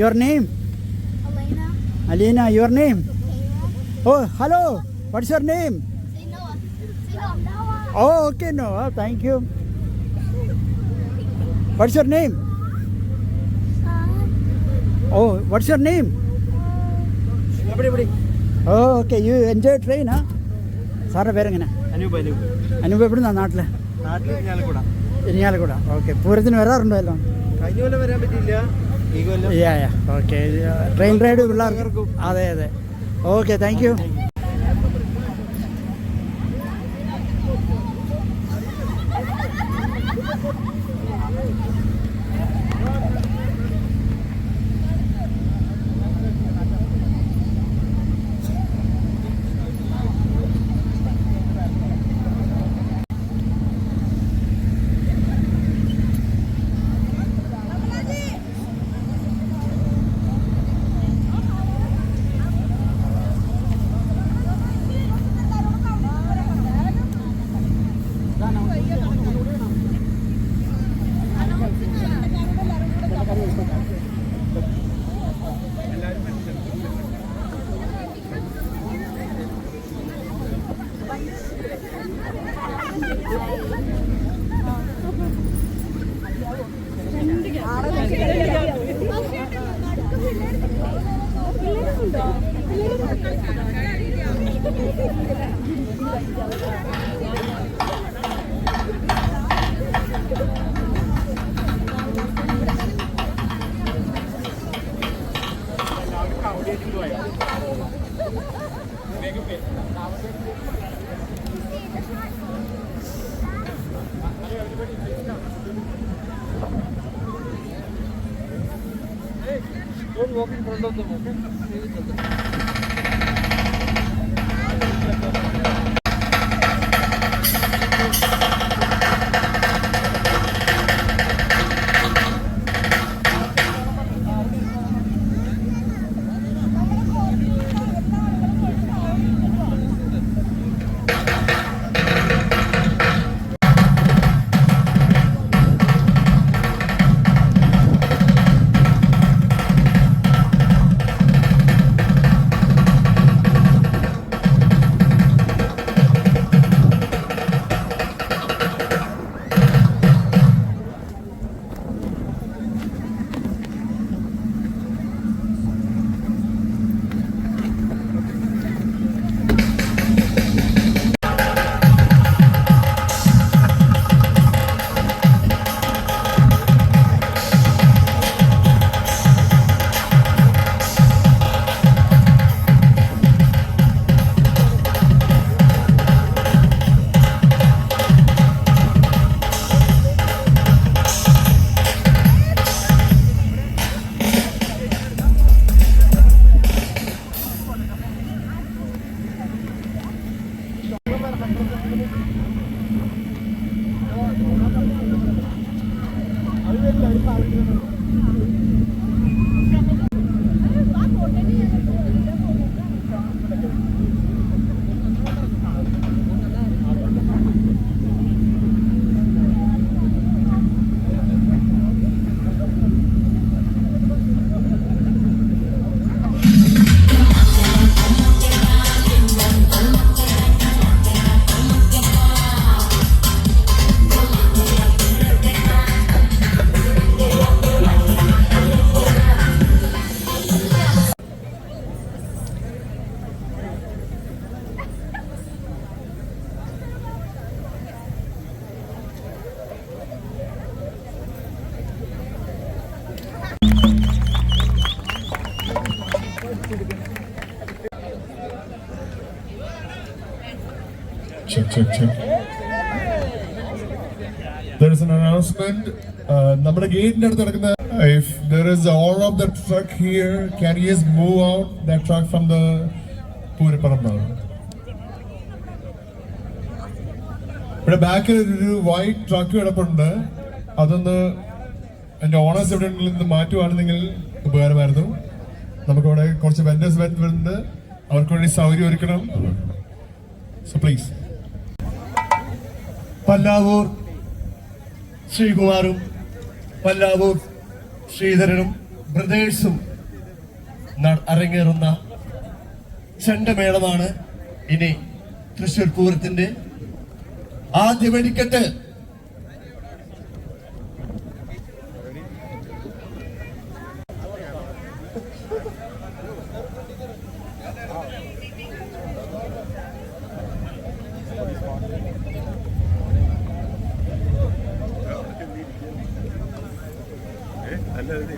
Your name? Elena. Alina, your name? Oh, hello. What's your name? Say Noah. Oh, okay, Noah. Thank you. What's your name? Oh, what's your name? Oh, okay. You enjoy train, huh? സാറിൻ്റെ പേരെങ്ങനെ? അനൂപ് എവിടുന്നാ നാട്ടിൽ? Irinjalakuda. Okay. പൂരത്തിന് വരാറുണ്ടോ എല്ലാം? കഴിഞ്ഞ കൊല്ലം വരാൻ പറ്റിയില്ല. ഓക്കെ. ട്രെയിൻ റൈഡ് പിള്ളേർക്ക്. അതെ അതെ. Okay, thank U. Don't walk in front of them, okay? Stay with them. Check. There is an announcement. നമ്മുടെ ഗേറ്റിന്റെ അടുത്ത് നടക്കുന്ന if there is all of the truck here, can you just move out that truck from the പൂരപ്പറമ്പ്? ഇവിടെ ബാക്കിൽ ഒരു white truck കിടപ്പുണ്ട്. അതൊന്ന് എൻ്റെ ഓണേഴ്സ് എവിടെയെങ്കിലും നിന്ന് മാറ്റുവാണെങ്കിൽ ഉപകാരമായിരുന്നു. നമുക്കിവിടെ കുറച്ച് വെൻഡേഴ്സ് വരുന്നുണ്ട്, അവർക്ക് വേണ്ടി സൗകര്യം ഒരുക്കണം. So please. പല്ലാവൂർ ശ്രീകുമാറും പല്ലാവൂർ ശ്രീധരനും ബ്രദേഴ്സും അരങ്ങേറുന്ന ചെണ്ടമേളമാണ് ഇനി തൃശ്ശൂർ പൂരത്തിന്റെ ആദ്യ വെടിക്കെട്ട്. എല്ലാവരുടെ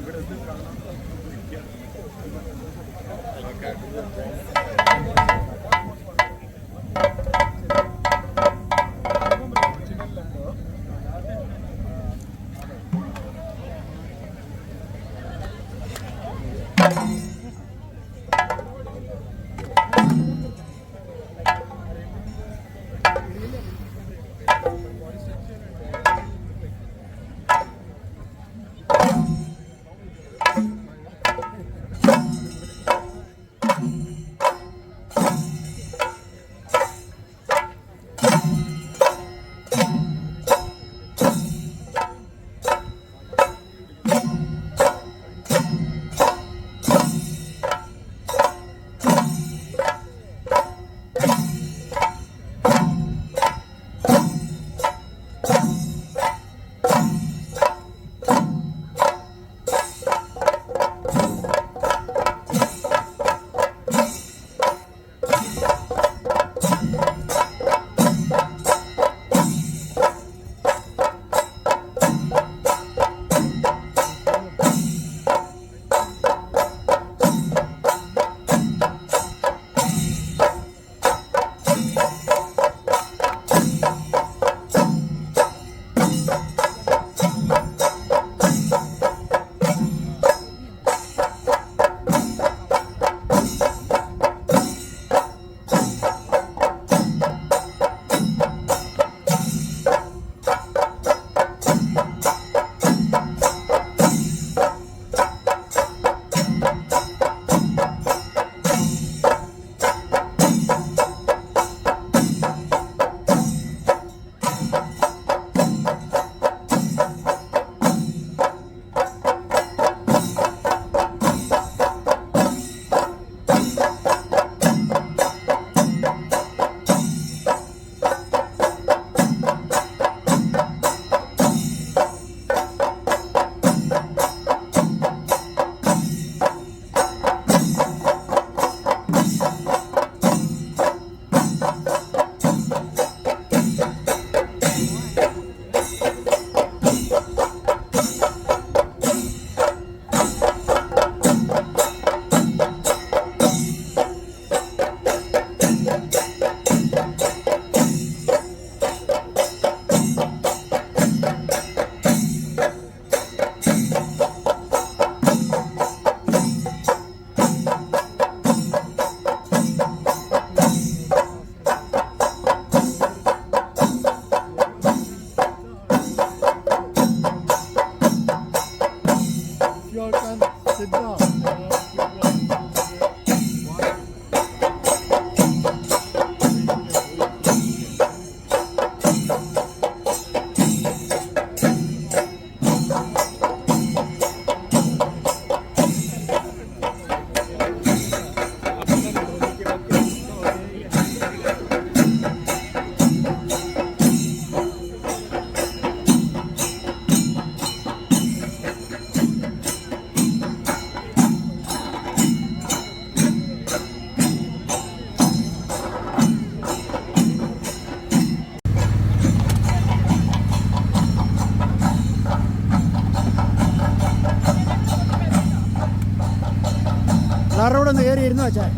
കൂടെ ഒന്ന് കയറി ഇരുന്ന് വെച്ചാൽ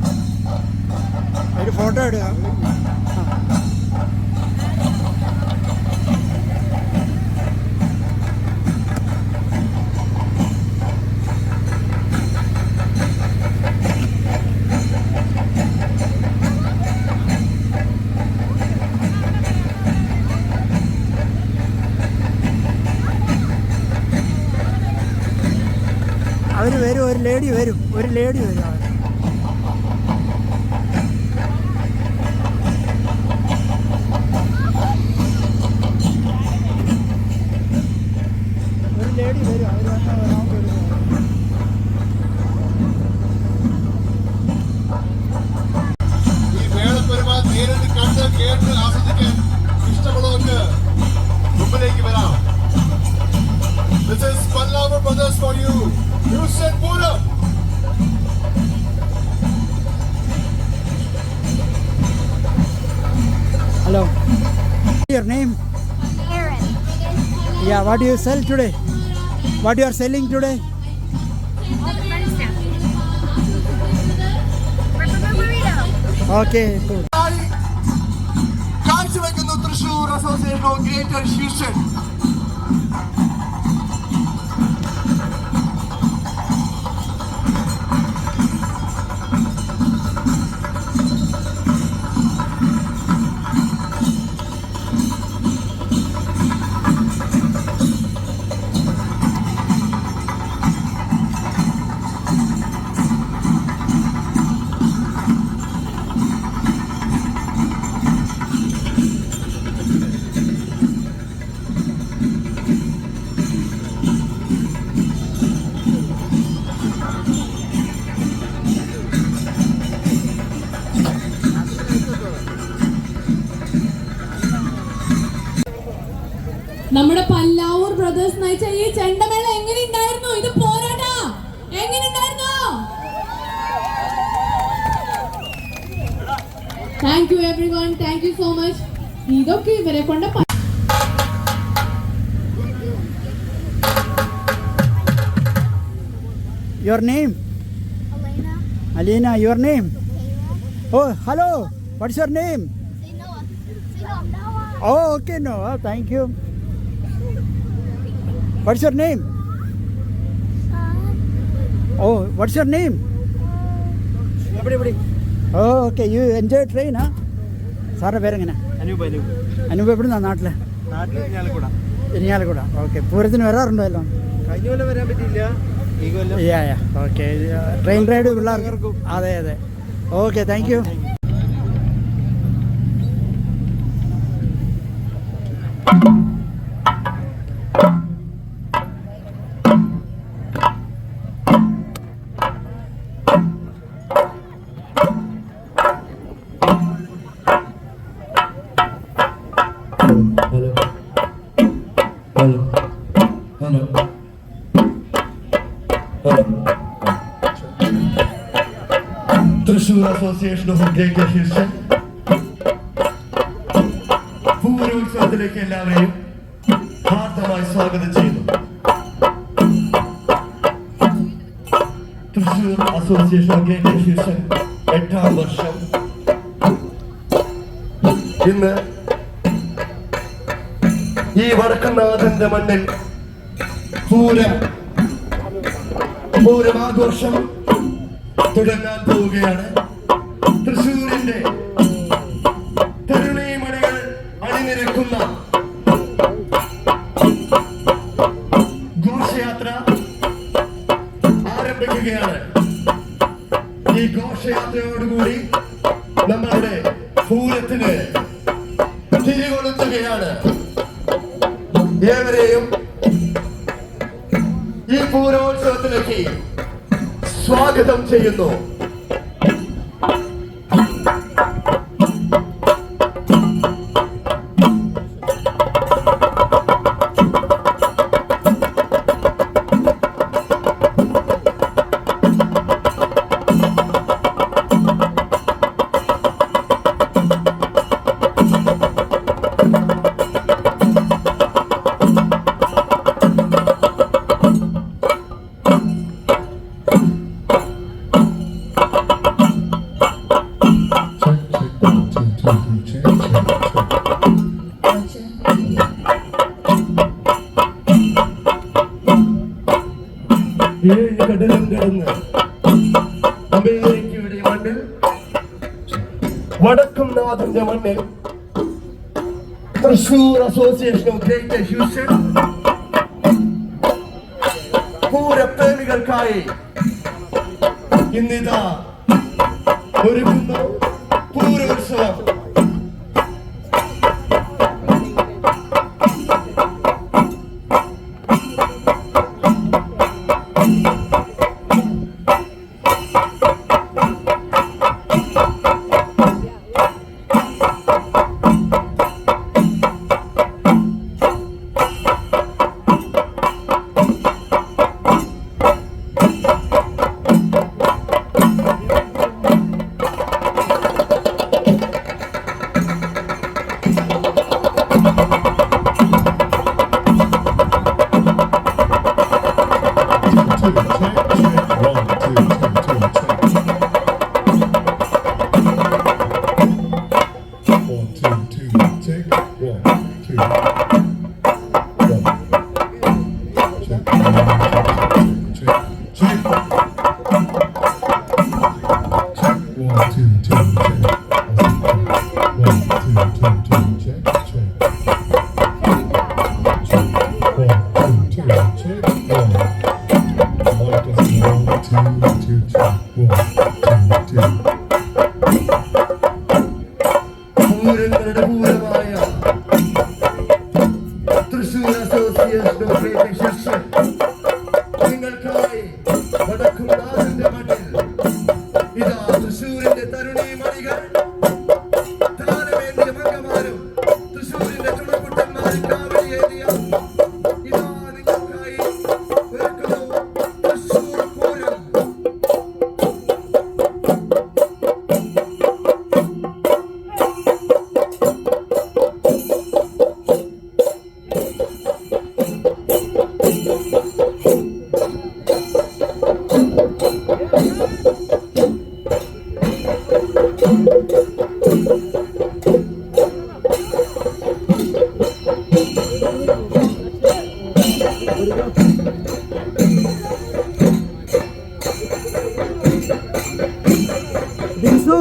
ഒരു ഫോട്ടോ എടുക്കുക. അവർ വരും, ഒരു ലേഡി വരും, ഒരു ലേഡി വരും. ഒരു ലേഡി വരും, അവർ വന്നാൽ your name? Aaron. Yeah, what do you sell today? What you are selling today? All the fun stuff. Ripper burrito. Okay, cool. കാഴ്ചവെക്കുന്നു Thrissur association of greater Houston. നമ്മുടെ പല്ലാവൂർ ബ്രദേഴ്സ് നയിച്ച ഈ ചെണ്ടമേള എങ്ങനെയുണ്ടായിരുന്നു? ഇത് പോരാട്ടാ, എങ്ങനെയുണ്ടായിരുന്നു? Thank you every one, thank you so much. ഇതൊക്കെ ഇവരെ കൊണ്ട് Your name? Elena. Alina, your name? Kayla. Oh, hello. What's your name? Say Noah. Oh, okay, no. Thank you. What's your name? Oh, what's your name? Oh, okay. You enjoy train, huh? സാറിൻ്റെ പേരെങ്ങനെ? അനൂപ്. അനൂപ് എവിടുന്നാ നാട്ടിൽ? Irinjalakuda. Irinjalakuda. Okay. പൂരത്തിന് വരാറുണ്ടോ എല്ലാം? കഴിഞ്ഞ കൊല്ലം വരാൻ പറ്റിയില്ല, ഈ കൊല്ലം. Ya okay. ട്രെയിൻ റൈഡ് പിള്ളേർക്ക്. അതെ. Okay, thank you. Thrissur association of greater Houston പൂരോത്സവത്തിലേക്ക് എല്ലാവരെയും ഹാർദമായി സ്വാഗതം ചെയ്യുന്നു. Thrissur association of greater Houston 8ാം വർഷം. ഇന്ന് ഈ വടക്കനാഥന്റെ മണ്ണിൽ പൂരമാഘോഷം തുടങ്ങാൻ പോവുകയാണ്. തൃശൂരിന്റെ തരുണീമണികൾ അണിനിരക്കുന്ന ഘോഷയാത്ര ആരംഭിക്കുകയാണ്. ഈ ഘോഷയാത്രയോടുകൂടി നമ്മളുടെ പൂരത്തിന് തിരികൊളുത്തുകയാണ്. ഏവരെയും ഈ പൂരോത്സവത്തിലേക്ക് സ്വാഗതം ചെയ്യുന്നു. ഏഴ് കടലും കടന്ന് അമേരിക്കയുടെ മണ്ണിൽ വടക്കും നാഥന്റെ മണ്ണിൽ Thrissur association of greater Houston പൂരപ്രേമികൾക്കായി ഇന്നിതാ ഒരുങ്ങുന്നു പൂരോത്സവം. തൃശൂർ അസോസിയേഷൻ ഓഫ് ഗ്രേറ്റ് ശിഷ്യൻ നിങ്ങൾക്കായി വടക്കും നാടിന്റെ മണ്ണിൽ ഇതാ തൃശൂരിന്റെ തരുണീ മണികൾ താരമേന്തിയ മംഗമാരും തൃശൂരിന്റെ ചുണക്കുട്ടന്മാരും കാവടിയേറിയ ഇതാ നിങ്ങൾക്കായി ഒരുക്കുന്നു തൃശൂർ പൂരം. ബിൻസു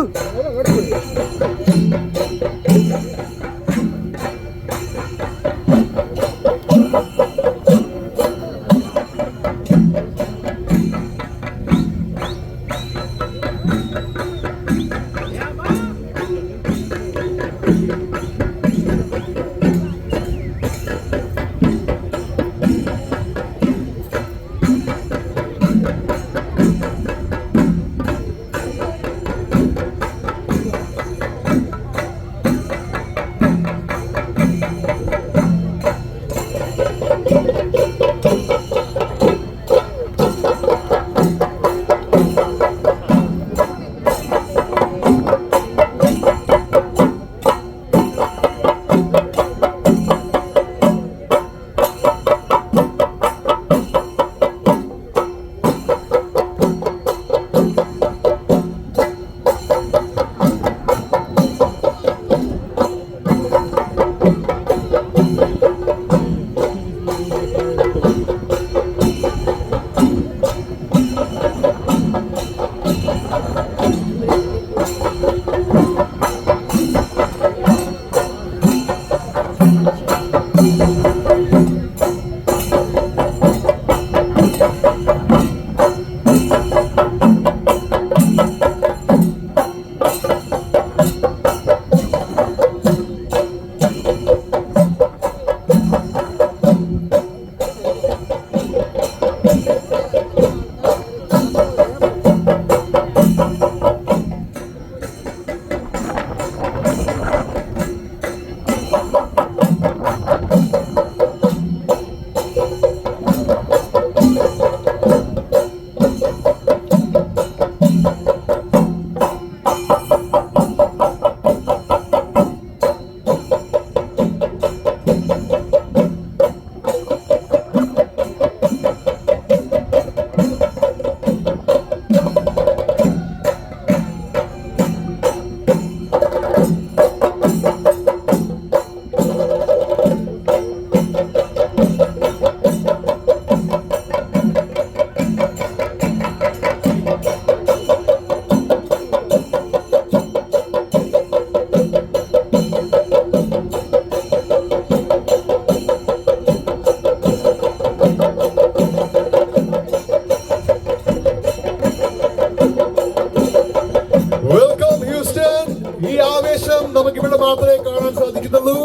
നമുക്കിവിടെ മാത്രമേ കാണാൻ സാധിക്കുന്നുള്ളൂ.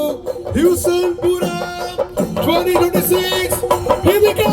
Houston Pooram 2026. Here we go!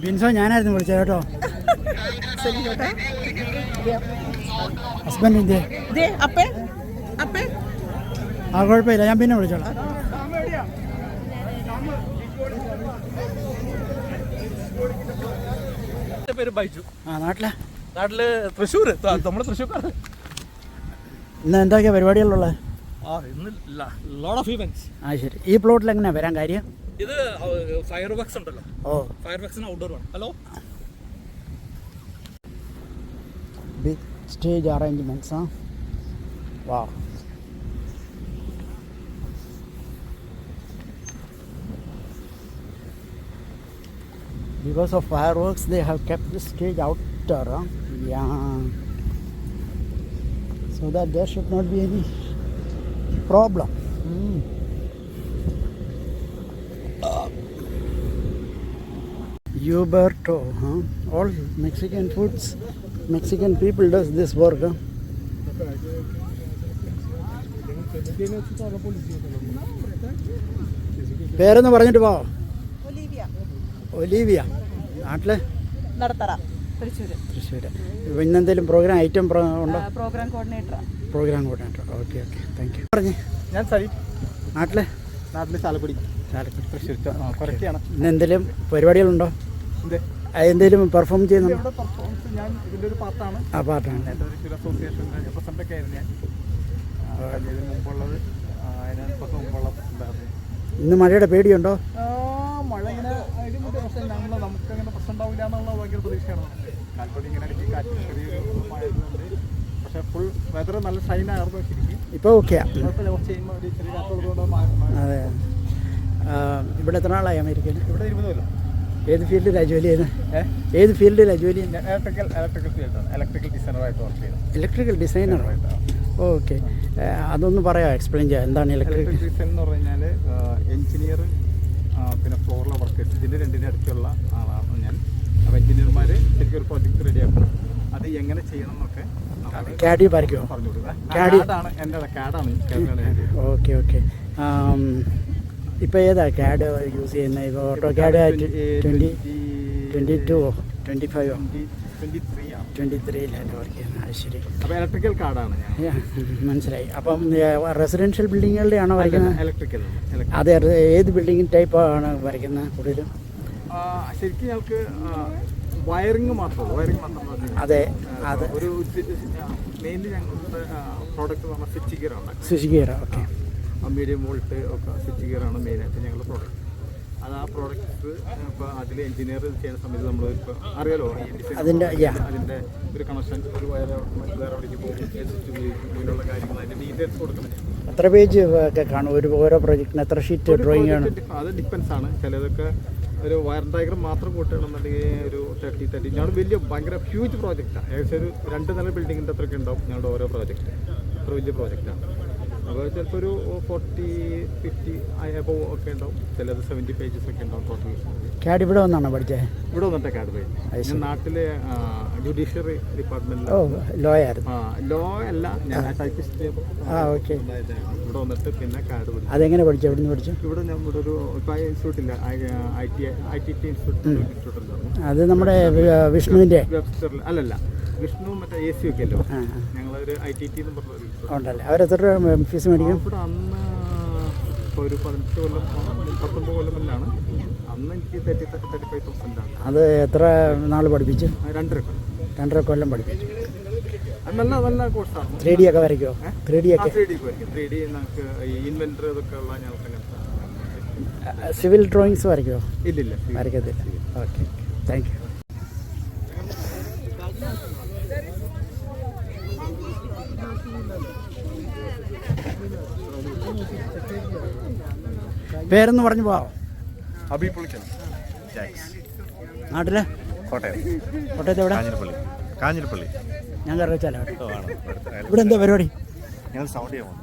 Binso ഞാനായിരുന്നു വിളിച്ചത് കേട്ടോ. ഹസ്ബൻഡിൻ്റെ ആ കുഴപ്പമില്ല, ഞാൻ പിന്നെ വിളിച്ചോളാം. പേര് ബൈജു. ആ നാട്ടിലെ നാട്ടില് തൃശ്ശൂർ, നമ്മുടെ തൃശ്ശൂർക്കാർ. ഇന്ന് എന്തൊക്കെയാ പരിപാടികളുള്ളത്? ഇന്ന് ലോഡ് ഓഫ് ഇവന്റ്സ്. ആ ശരി. ഈ പ്ലോട്ടിൽ എങ്ങനെയാ വരാൻ കാര്യം? ഇത് ഫയർ വർക്ക്സ് ഉണ്ടല്ലോ. ഫയർ വർക്ക്സിന് ഔട്ട്ഡോർ വേണം. Hello, big stage arrangements. വാ, because of fireworks they have kept the stage outdoor. Yeah, so that there should not be any problem. Huberto, huh? All Mexican foods, Mexican people does this work, huh? പേരൊന്ന് പറഞ്ഞിട്ട് പോവോ? Olivia. നാട്ടില് നടത്തറ, തൃശ്ശൂർ. ഇന്നെന്തെങ്കിലും programme item ഉണ്ടോ? Programme coordinator. Okay thank you. പറഞ്ഞേ. ഞാൻ സരി. നാട്ടില് ചാലക്കുടി. തൃശ്ശൂർ കറക്റ്റാണ്. ഇന്ന് എന്തെങ്കിലും പരിപാടികളുണ്ടോ? എന്തെങ്കിലും പെർഫോം ചെയ്യുന്നുണ്ടോ? ഇവിടെ പെർഫോമൻസ് ഞാൻ ഇതിൻ്റെ ഒരു പാർട്ടാണ്. ആ പാർട്ടാണ്. എൻ്റെ ഒരു അസോസിയേഷൻ്റെ റെപ്രസെൻ്റൊക്കെ ആയിരുന്നു ഞാൻ. ഇതിന് മുമ്പുള്ളത്, അതിനകത്തൊക്കെ മുമ്പുള്ള ഉണ്ടായിരുന്നു. ഇന്ന് മഴയുടെ പേടിയുണ്ടോ? മഴ ഇങ്ങനെ ഇടിമുട്ടി, പക്ഷേ നമുക്കങ്ങനെ പ്രശ്നം ഉണ്ടാവില്ല എന്നുള്ള ഭയങ്കര പ്രതീക്ഷയാണ് നമുക്ക്. കാൽപ്പടി ഇങ്ങനെ അടിച്ച് കാറ്റ് ചെറിയൊരു മഴ ഉണ്ട്. പക്ഷേ ഫുൾ വെതർ നല്ല ഷൈനായിരുന്നു ശരിക്കും. ഇപ്പോൾ ഓക്കെയാ. കുഴപ്പമില്ല, കുറച്ച് കഴിയുമ്പോൾ ഒരു ചെറിയ കാറ്റുള്ളതുകൊണ്ട്. അതെ. ഇവിടെ എത്ര നാളായി അമേരിക്കയിൽ? ഇവിടെ 20 കൊല്ലം. ഏത് ഫീൽഡിലാണ് ജോലി ചെയ്യുന്നത്? ഏത് ഫീൽഡിലാണ് ജോലി ചെയ്യുന്നത്? ഇലക്ട്രിക്കൽ ഫീൽഡാണ്. ഇലക്ട്രിക്കൽ ഡിസൈനറായിട്ട് വർക്ക് ചെയ്യുന്നത്. ഇലക്ട്രിക്കൽ ഡിസൈനറായിട്ട്. ഓക്കെ, അതൊന്ന് പറയാം, എക്സ്പ്ലെയിൻ ചെയ്യാം. എന്താണ് ഇലക്ട്രിക്കൽ ഡിസൈൻ എന്ന് പറഞ്ഞു കഴിഞ്ഞാൽ എഞ്ചിനീയർ, പിന്നെ ഫ്ലോറിലെ വർക്കേഴ്സ്, ഇതിൻ്റെ രണ്ടിൻ്റെ അടുത്തുള്ള ആളാണ് ഞാൻ. അപ്പോൾ എഞ്ചിനീയർമാർ ശരിക്കും ഒരു പ്രോജക്റ്റ് റെഡിയാക്കണം. അത് എങ്ങനെ ചെയ്യണം എന്നൊക്കെ കാഡി വരയ്ക്കുമോ? പറഞ്ഞു കൊടുക്കുക. കാഡാണ് എൻ്റെ കാഡാണ്. ഓക്കെ. ഇപ്പോൾ ഏതാ കാഡ് യൂസ് ചെയ്യുന്നത്? ഇപ്പോൾ ഓട്ടോ കാഡ് 22 25 23 വർക്ക് ചെയ്യുന്നത്. അത് ശരി. അപ്പോൾ ഇലക്ട്രിക്കൽ കാർഡാണ് ഞാൻ. മനസ്സിലായി. അപ്പം റെസിഡൻഷ്യൽ ബിൽഡിങ്ങുകളുടെ ആണോ വരയ്ക്കുന്നത്? ഇലക്ട്രിക്കൽ. അതെ. ഏത് ബിൽഡിംഗ് ടൈപ്പാണ് വരയ്ക്കുന്നത് കൂടുതലും? ശരിക്കും ഞങ്ങൾക്ക് വയറിങ് മാത്രമേ. അതെ. അത് ഒരു മെയിൻലി ഞങ്ങളുടെ പ്രോഡക്റ്റ് പറഞ്ഞാൽ സ്വിച്ച് ഗിയർ ആണ്. Switch gear. Okay. Medium volt ഒക്കെ സ്വിച്ച് ഗിയറാണ് മെയിനായിട്ട് ഞങ്ങളുടെ പ്രോഡക്റ്റ്. അത് ആ പ്രോഡക്റ്റ്സ് ഇപ്പോൾ അതിൽ എഞ്ചിനീയർ ചെയ്യുന്ന സമയത്ത് നമ്മൾ ഇപ്പോൾ അറിയാലോ അതിൻ്റെ ഒരു കണക്ഷൻ, ഒരു വേറെ എവിടേക്ക് പോകും, ഇങ്ങനെയുള്ള കാര്യങ്ങൾ, അതിൻ്റെ ഡീറ്റെയിൽസ് കൊടുക്കണം. എത്ര പേജ് ഒക്കെ കാണും ഓരോ പ്രോജക്റ്റിന്? എത്ര ഷീറ്റ് ഡ്രോയിങ് ആണ്? അത് ഡിപ്പെൻസ് ആണ്. ചിലതൊക്കെ ഒരു വയർ ഡയഗ്രം മാത്രം കൂട്ടുകയാണെന്നുണ്ടെങ്കിൽ ഒരു 30 ഞങ്ങൾ വലിയ ഭയങ്കര ഹ്യൂജ് പ്രോജക്റ്റാണ്. ഏകദേശം ഒരു 2 നില ബിൽഡിങ്ങിൻ്റെ അത്രയൊക്കെ ഉണ്ടാവും ഞങ്ങളുടെ ഓരോ പ്രോജക്റ്റ്. അത്ര വലിയ പ്രോജക്റ്റാണ്. അപ്പോൾ ചിലപ്പോൾ ഒരു 40-50 അബവ് ഒക്കെ ഉണ്ടാവും. ചിലത് 70 പേജസ് ഒക്കെ ഉണ്ടാവും ടോട്ടൽ. കാഡ് ഇവിടെ വന്നാണോ പഠിച്ചത്? ഇവിടെ വന്നിട്ട് കാഡ് പോയി. ഞാൻ നാട്ടിലെ ജുഡീഷ്യറി ഡിപ്പാർട്ട്മെൻറ്റിൽ ലോ ആയിരുന്നു. ലോ അല്ല, ഞാൻ ടൈപ്പിസ്റ്റ്. ഓക്കെ. ഇവിടെ വന്നിട്ട് പിന്നെ കാഡ് പഠിച്ചു. അതെങ്ങനെ പഠിച്ചു? എവിടെ നിന്ന് പഠിച്ചു? ഇവിടെ ഞാൻ ഇവിടെ ഒരു ഇൻസ്റ്റിറ്റ്യൂട്ടില്ല, ITT ഇൻസ്റ്റിറ്റ്യൂട്ട്. അത് നമ്മുടെ വിഷ്ണുവിൻ്റെ വെബ്സ്റ്ററിൽ അല്ലല്ല, വിഷ്ണു മറ്റേ AC ഒക്കെ അല്ലോ. ഞങ്ങളൊരു ITT എന്ന് പറഞ്ഞ ഉണ്ടല്ലേ. അവരെത്ര ഫീസ് മേടിക്കും? ഇവിടെ അന്ന് ഇപ്പോൾ ഒരു 18 കൊല്ലം 19 കൊല്ലമെല്ലാണ്. അന്ന് എനിക്ക് 35,000 ആണ്. അത് എത്ര നാൾ പഠിപ്പിച്ചു? 2.5 കൊല്ലം പഠിപ്പിച്ചു. അത് നല്ല കോഴ്സാണ്. 3D ഒക്കെ വരയ്ക്കുമോ? 3D ഒക്കെ 3D നമുക്ക് ഇൻവെൻറ്റർ ഇതൊക്കെ ഉള്ള ഞങ്ങൾക്ക് അങ്ങനത്തെ. സിവിൽ ഡ്രോയിങ്സ് വരയ്ക്കുമോ? ഇല്ലില്ല, വരയ്ക്കത്തില്ല. Okay, thank U. പേരൊന്ന് പറഞ്ഞു പോവാം. നാട്ടിലെ കോട്ടയത്ത് എവിടെ? കാഞ്ഞിരപ്പള്ളി. ഞാൻ കറിവച്ചാലോ. ഇവിടെ എന്താ പരിപാടി? ഞങ്ങൾ സൗണ്ട് ചെയ്യാൻ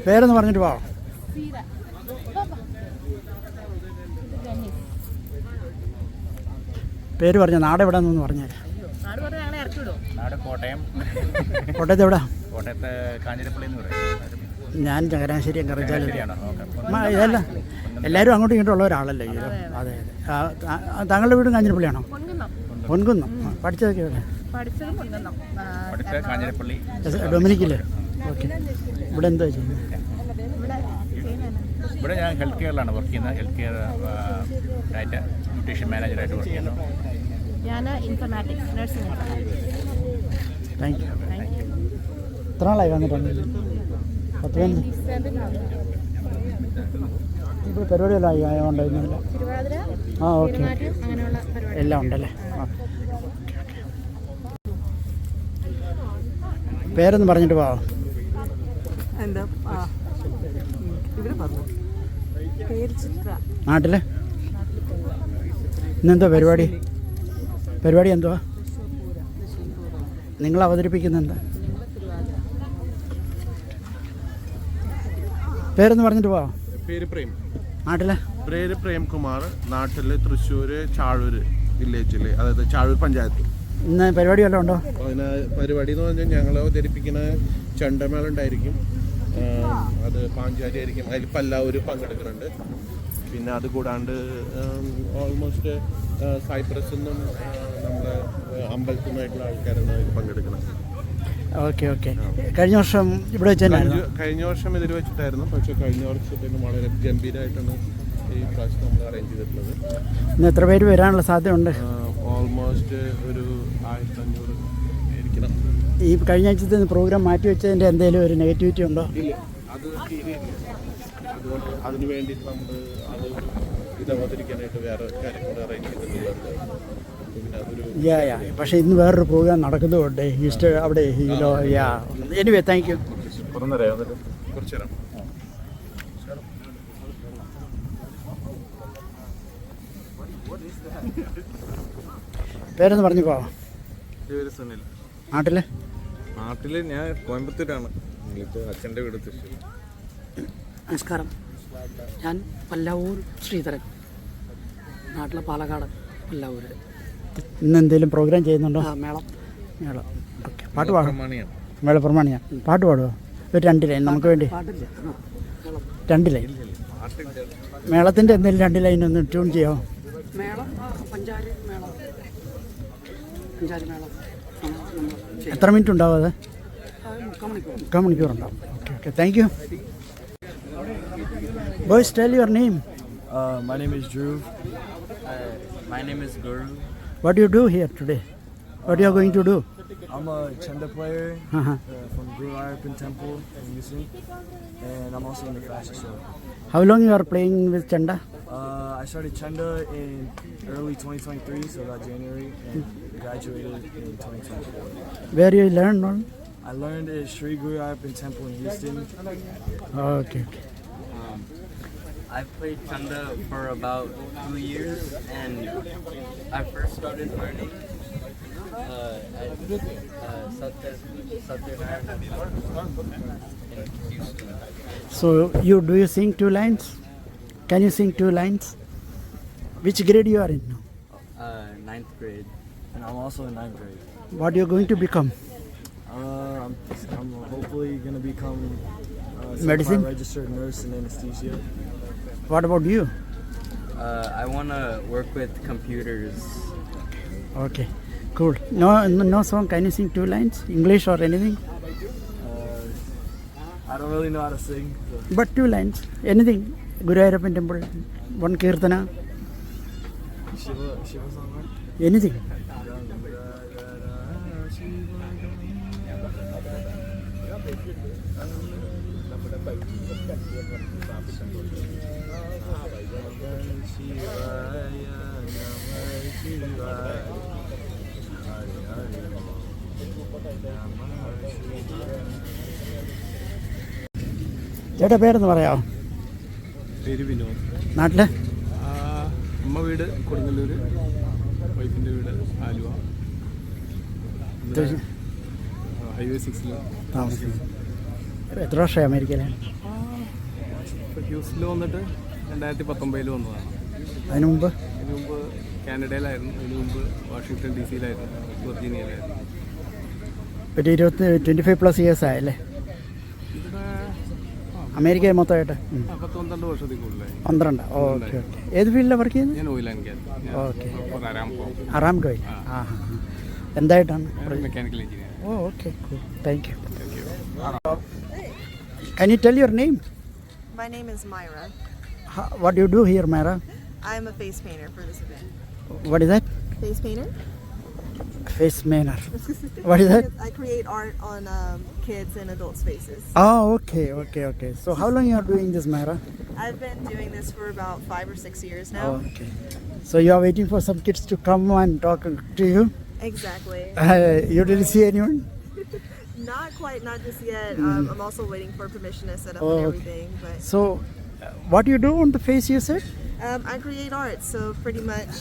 പേരൊന്ന് പറഞ്ഞിട്ട് പോവാം. പേര് പറഞ്ഞ നാട് എവിടെ നിന്ന് പറഞ്ഞാൽ? നാട് കോട്ടയം. കോട്ടയത്ത് എവിടെ? കോട്ടയത്ത് കാഞ്ഞിരപ്പള്ളി എന്ന് പറയും. ഞാൻ ചങ്ങനാശ്ശേരി കറിച്ചാൽ. ശരിയാണോ? ഓക്കെ. ഇതല്ല, എല്ലാവരും അങ്ങോട്ടും ഇങ്ങോട്ടും ഉള്ള ഒരാളല്ലേ ഇത്. അതെ താങ്കളുടെ വീടും കാഞ്ഞിരപ്പള്ളിയാണോ? പൊൻകുന്നം. പഠിച്ചതൊക്കെ എവിടെ? പഠിച്ചത് പൊൻകുന്നം. പഠിച്ച കാഞ്ഞിരപ്പള്ളി ഡൊമിനിക്കില്ലേ? ഓക്കെ. ഇവിടെ എന്താ ചെയ്യുന്നത്? ഇവിടെ ഞാൻ ഹെൽത്ത് കെയറിലാണ് വർക്ക് ചെയ്യുന്നത്. ഹെൽത്ത് കെയർ ഡയറ്റ ന്യൂട്രീഷൻ മാനേജറായിട്ട് വർക്ക് ചെയ്യുന്നു. ഞാൻ ഇൻഫർമാറ്റിക്സ് നഴ്സിംഗ്. Thank you. എത്ര നാളായി വന്നിട്ടുണ്ട്? 10 ഇപ്പോൾ പരിപാടിയെല്ലാം ആയതുകൊണ്ടായിരുന്നില്ല. ആ ഓക്കെ, എല്ലാം ഉണ്ടല്ലേ. പേരൊന്ന് പറഞ്ഞിട്ട് പോവാം. എന്താ ഇവര് പറഞ്ഞു പേര് ചിത്ര. നാട്ടിൽ ഇന്നെന്താ പരിപാടി? പരിപാടി എന്തുവാ നിങ്ങൾ അവതരിപ്പിക്കുന്നത്? എന്താ പേരൊന്ന് പറഞ്ഞിട്ട് പോവാം. പേര് പ്രേം. നാട്ടിലെ പേര് പ്രേംകുമാർ. നാട്ടിൽ തൃശ്ശൂർ ചാഴൂർ വില്ലേജിൽ, അതായത് ചാഴൂർ പഞ്ചായത്ത്. ഇന്ന് പരിപാടി വല്ലതും ഉണ്ടോ? അതിന് പരിപാടി എന്ന് പറഞ്ഞാൽ ഞങ്ങൾ അവതരിപ്പിക്കുന്ന ചെണ്ടമേള ഉണ്ടായിരിക്കും. അത് പാഞ്ചാലി ആയിരിക്കും. അതിൽ പല്ലാവൂർ പങ്കെടുക്കുന്നുണ്ട്. പിന്നെ അത് കൂടാണ്ട് ഓൾമോസ്റ്റ് സൈപ്രസ് നിന്നും നമ്മുടെ അമ്പലത്തിൽ നിന്നായിട്ടുള്ള ആൾക്കാരാണ് അതിൽ പങ്കെടുക്കുന്നത്. Okay okay. കഴിഞ്ഞ വർഷം ഇവിടെ വെച്ച് തന്നെ? കഴിഞ്ഞ വർഷം ഇതിൽ വെച്ചിട്ടായിരുന്നു. പക്ഷേ കഴിഞ്ഞ വർഷത്തിന് വളരെ ഗംഭീരമായിട്ടാണ് ഈ പ്രാവശ്യം നമ്മൾ അറേഞ്ച് ചെയ്തിട്ടുള്ളത്. ഇന്ന് എത്ര പേര് വരാനുള്ള സാധ്യത ഉണ്ട്? ഓൾമോസ്റ്റ് ഒരു 1500 ആയിരിക്കണം. ഈ കഴിഞ്ഞ ആഴ്ചത്തെ പ്രോഗ്രാം മാറ്റി വെച്ചതിൻ്റെ എന്തെങ്കിലും ഒരു നെഗറ്റിവിറ്റി ഉണ്ടോ? ഇല്ല, അത് അതുകൊണ്ട് അതിന് വേണ്ടിയിട്ട് നമ്മൾ അത് ഇത് അവതരിക്കാനായിട്ട് വേറെ കാര്യങ്ങൾ അറേഞ്ച് ചെയ്തിട്ടുള്ളത്. പിന്നെ അതൊരു പക്ഷേ ഇന്ന് വേറൊരു പ്രോഗ്രാം നടക്കുന്നതുകൊണ്ട് ഈസ്റ്റർ അവിടെ എനിവേ താങ്ക് യു. കുറച്ച് നേരം പേരൊന്ന് പറഞ്ഞു പോവാം. നാട്ടില് ഞാൻ കോയമ്പത്തൂരാണ്. അച്ഛൻ്റെ വീട് തൃശ്ശൂർ. നമസ്കാരം, ഞാൻ പല്ലാവൂർ ശ്രീധരൻ, നാട്ടിലെ പാലക്കാട് പല്ലാവൂർ. ഇന്ന് എന്തെങ്കിലും പ്രോഗ്രാം ചെയ്യുന്നുണ്ടോ? മേളം. ഓക്കെ. പാട്ട് പാടും? മേളപ്രമാണിയാണ്. പാട്ട് പാടുമോ? ഒരു 2 ലൈൻ നമുക്ക് വേണ്ടി. 2 ലൈൻ മേളത്തിൻ്റെ എന്തെങ്കിലും 2 ലൈൻ ഒന്ന് ട്യൂൺ ചെയ്യാമോ? മേളം പഞ്ചാരി മേളം. എത്ര മിനിറ്റ് ഉണ്ടാവും അത്? 3 മണിക്കൂർ ഉണ്ടാവും. Okay okay, thank U. Boys, tell your name. My name is Drew. My name is Guru. What do you do here today? What you are going to do? I'm a chenda player from Guru Ayappan Temple in Houston, and I'm also in the fashion show. How long you are playing with chenda? I started chenda in early 2023, so about January, and graduated in 2024. Where you learn all? I learned at Sri Guru Ayappan Temple in Houston. Okay. I've played chanda for about 2 years, and I first started learning at Satyanarayana in Houston. So do you sing 2 lines? Can you sing 2 lines? Which grade you are in now? 9th grade. And I'm also in 9th grade. What you are going to become? I'm hopefully going to become medicine registered nurse in anesthesia. What about you? I want to work with computers. Okay, cool. No song. Can you sing 2 lines, English or anything? I don't really know how to sing. So. But 2 lines, anything. Guru Ayappan Temple, 1 Kirtana. Shiva song, right? Anything. ചേട്ടാ പേരെന്ന് പറയാമോ? പേര് വിനോദ്. നാട്ടില് അമ്മ വീട് കൊടുങ്ങല്ലൂർ, വൈഫിൻ്റെ വീട് Aluva. Highway 6 താമസിക്കുന്നു. എത്ര വർഷമായി അമേരിക്കയിൽ? ഹ്യൂസ്റ്റണിൽ വന്നിട്ട് 2019 വന്നതാണ്. അതിനു മുമ്പ് കാനഡയിലായിരുന്നു. അതിന് മുമ്പ് വാഷിങ്ടൺ DC-യിലായിരുന്നു, വെർജീനിയയിലായിരുന്നു. ഒരു 25+ ഇയേഴ്സ് ആയല്ലേ അമേരിക്കയിൽ മൊത്തമായിട്ട്? 12 വർഷത്തിൽ കൂടുതലായി. 12. Okay okay. ഏത് ഫീൽഡിലാണ് വർക്ക് ചെയ്യുന്നത്? ഞാൻ oil and gas. Okay. Aramco. അറാംകോയിൽ. ആ ഹാ. എന്തായിട്ടാണ്? Mechanical engineer. Okay cool. Thank you. Can you tell your name? My name is Myra. What do you do here, Myra? I'm a face painter for this event. What is that? Face painter? Face painter. What is that? I create art on kids and adults' faces. Oh, okay. So how long you are doing this, Myra? I've been doing this for about 5 or 6 years now. Okay. So you are waiting for some kids to come and talk to you? Exactly. You didn't see anyone? Not quite, not just yet. I'm also waiting for permission to set up Oh, and okay. everything. But So what do you do on the face, you said? I create art, so pretty much.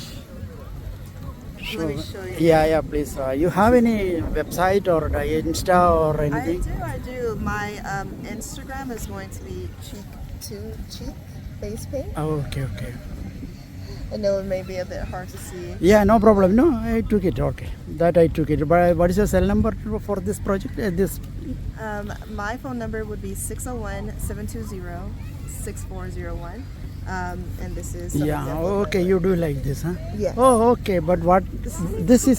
Sure. Let me show you. Yeah, please. You have any website or Insta or anything? I do. My Instagram is going to be cheek face paint. Oh, okay. I know it may be a bit hard to see. Yeah, no problem. No, I took it. Okay, that I took it. But what is your cell number for this project? This My phone number would be 601-720-6401. And this is some yeah. examples of Okay, my you work. do like this, huh? Yes. Oh, okay. But what? This is